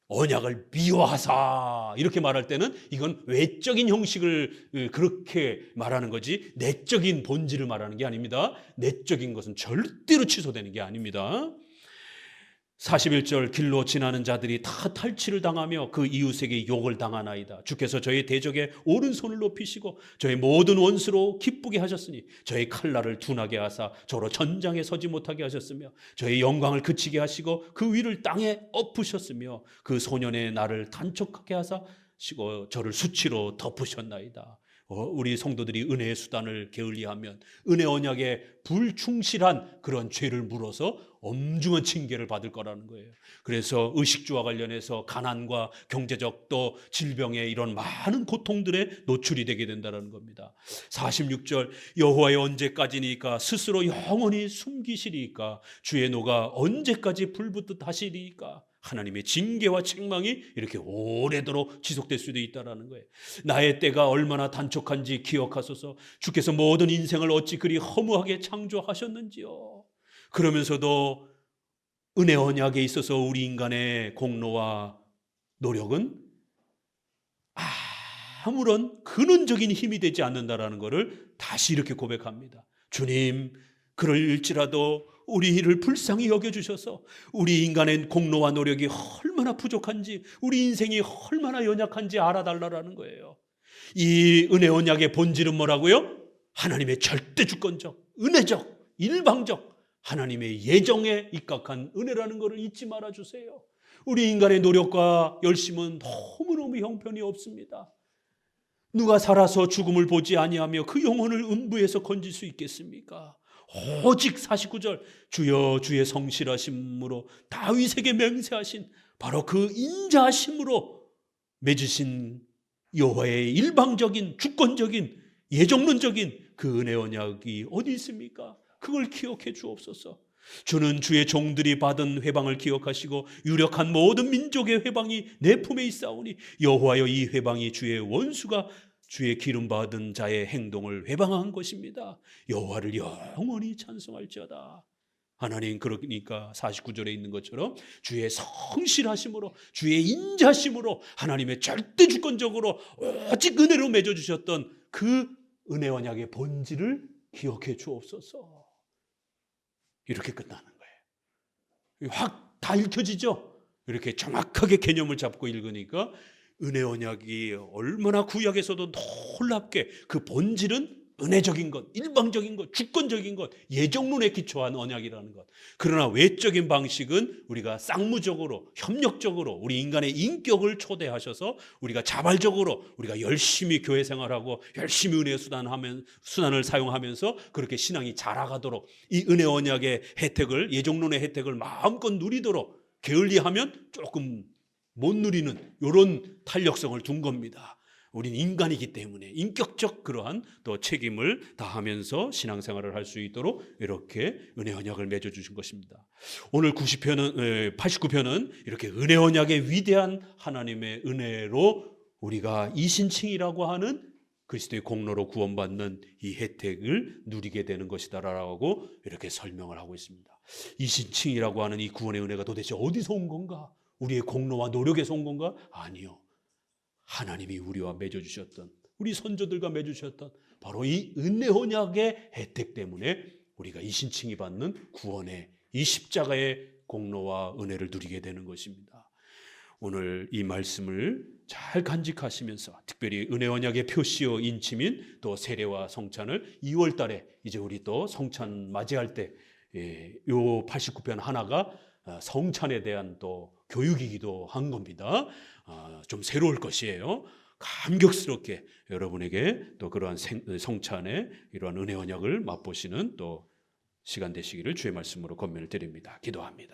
언약을 미워하사 이렇게 말할 때는 이건 외적인 형식을 그렇게 말하는 거지 내적인 본질을 말하는 게 아닙니다. 내적인 것은 절대로 취소되는 게 아닙니다. 41절 길로 지나는 자들이 다 탈취를 당하며 그 이웃에게 욕을 당하나이다. 주께서 저의 대적에 오른손을 높이시고 저의 모든 원수로 기쁘게 하셨으니 저의 칼날을 둔하게 하사 저로 전장에 서지 못하게 하셨으며 저의 영광을 그치게 하시고 그 위를 땅에 엎으셨으며 그 소년의 나를 단촉하게 하시고 저를 수치로 덮으셨나이다. 우리 성도들이 은혜의 수단을 게을리하면 은혜 언약에 불충실한 그런 죄를 물어서 엄중한 징계를 받을 거라는 거예요. 그래서 의식주와 관련해서 가난과 경제적 또 질병의 이런 많은 고통들에 노출이 되게 된다는 겁니다. 46절 여호와의 언제까지니까 스스로 영원히 숨기시리이까 주의 노가 언제까지 불붙듯 하시리이까. 하나님의 징계와 책망이 이렇게 오래도록 지속될 수도 있다는 거예요. 나의 때가 얼마나 단촉한지 기억하소서. 주께서 모든 인생을 어찌 그리 허무하게 창조하셨는지요. 그러면서도 은혜 언약에 있어서 우리 인간의 공로와 노력은 아무런 근원적인 힘이 되지 않는다라는 것을 다시 이렇게 고백합니다. 주님, 그럴지라도 우리를 불쌍히 여겨주셔서 우리 인간의 공로와 노력이 얼마나 부족한지 우리 인생이 얼마나 연약한지 알아달라는 거예요. 이 은혜 언약의 본질은 뭐라고요? 하나님의 절대주권적, 은혜적, 일방적 하나님의 예정에 입각한 은혜라는 것을 잊지 말아주세요. 우리 인간의 노력과 열심은 너무너무 형편이 없습니다. 누가 살아서 죽음을 보지 아니하며 그 영혼을 음부에서 건질 수 있겠습니까? 오직 49절 주여 주의 성실하심으로 다윗에게 맹세하신 바로 그 인자하심으로 맺으신 여호와의 일방적인 주권적인 예정론적인 그 은혜 언약이 어디 있습니까? 그걸 기억해 주옵소서. 주는 주의 종들이 받은 회방을 기억하시고 유력한 모든 민족의 회방이 내 품에 있사오니 여호와여 이 회방이 주의 원수가 주의 기름 받은 자의 행동을 회방한 것입니다. 여호와를 영원히 찬송할지어다. 하나님, 그러니까 49절에 있는 것처럼 주의 성실하심으로 주의 인자심으로 하나님의 절대 주권적으로 오직 은혜로 맺어주셨던 그 은혜 언약의 본질을 기억해 주옵소서. 이렇게 끝나는 거예요. 확 다 읽혀지죠? 이렇게 정확하게 개념을 잡고 읽으니까 은혜 언약이 얼마나 구약에서도 놀랍게 그 본질은 은혜적인 것, 일방적인 것, 주권적인 것, 예정론에 기초한 언약이라는 것. 그러나 외적인 방식은 우리가 쌍무적으로, 협력적으로 우리 인간의 인격을 초대하셔서 우리가 자발적으로 우리가 열심히 교회 생활하고 열심히 은혜 수단을 사용하면서 그렇게 신앙이 자라가도록 이 은혜 언약의 혜택을, 예정론의 혜택을 마음껏 누리도록 게을리하면 조금 못 누리는 이런 탄력성을 둔 겁니다. 우리는 인간이기 때문에 인격적 그러한 또 책임을 다하면서 신앙생활을 할 수 있도록 이렇게 은혜 언약을 맺어주신 것입니다. 오늘 89편은 이렇게 은혜 언약의 위대한 하나님의 은혜로 우리가 이신칭이라고 하는 그리스도의 공로로 구원받는 이 혜택을 누리게 되는 것이다라고 이렇게 설명을 하고 있습니다. 이신칭이라고 하는 이 구원의 은혜가 도대체 어디서 온 건가? 우리의 공로와 노력에서 온 건가? 아니요. 하나님이 우리와 맺어주셨던, 우리 선조들과 맺어주셨던 바로 이 은혜 언약의 혜택 때문에 우리가 이신칭이 받는 구원의 이 십자가의 공로와 은혜를 누리게 되는 것입니다. 오늘 이 말씀을 잘 간직하시면서 특별히 은혜 언약의 표시요 인침인 또 세례와 성찬을 2월 달에 이제 우리 또 성찬 맞이할 때 요 89편 하나가 성찬에 대한 또 교육이기도 한 겁니다. 좀 새로울 것이에요. 감격스럽게 여러분에게 또 그러한 성찬의 이러한 은혜 언약을 맛보시는 또 시간 되시기를 주의 말씀으로 권면을 드립니다. 기도합니다.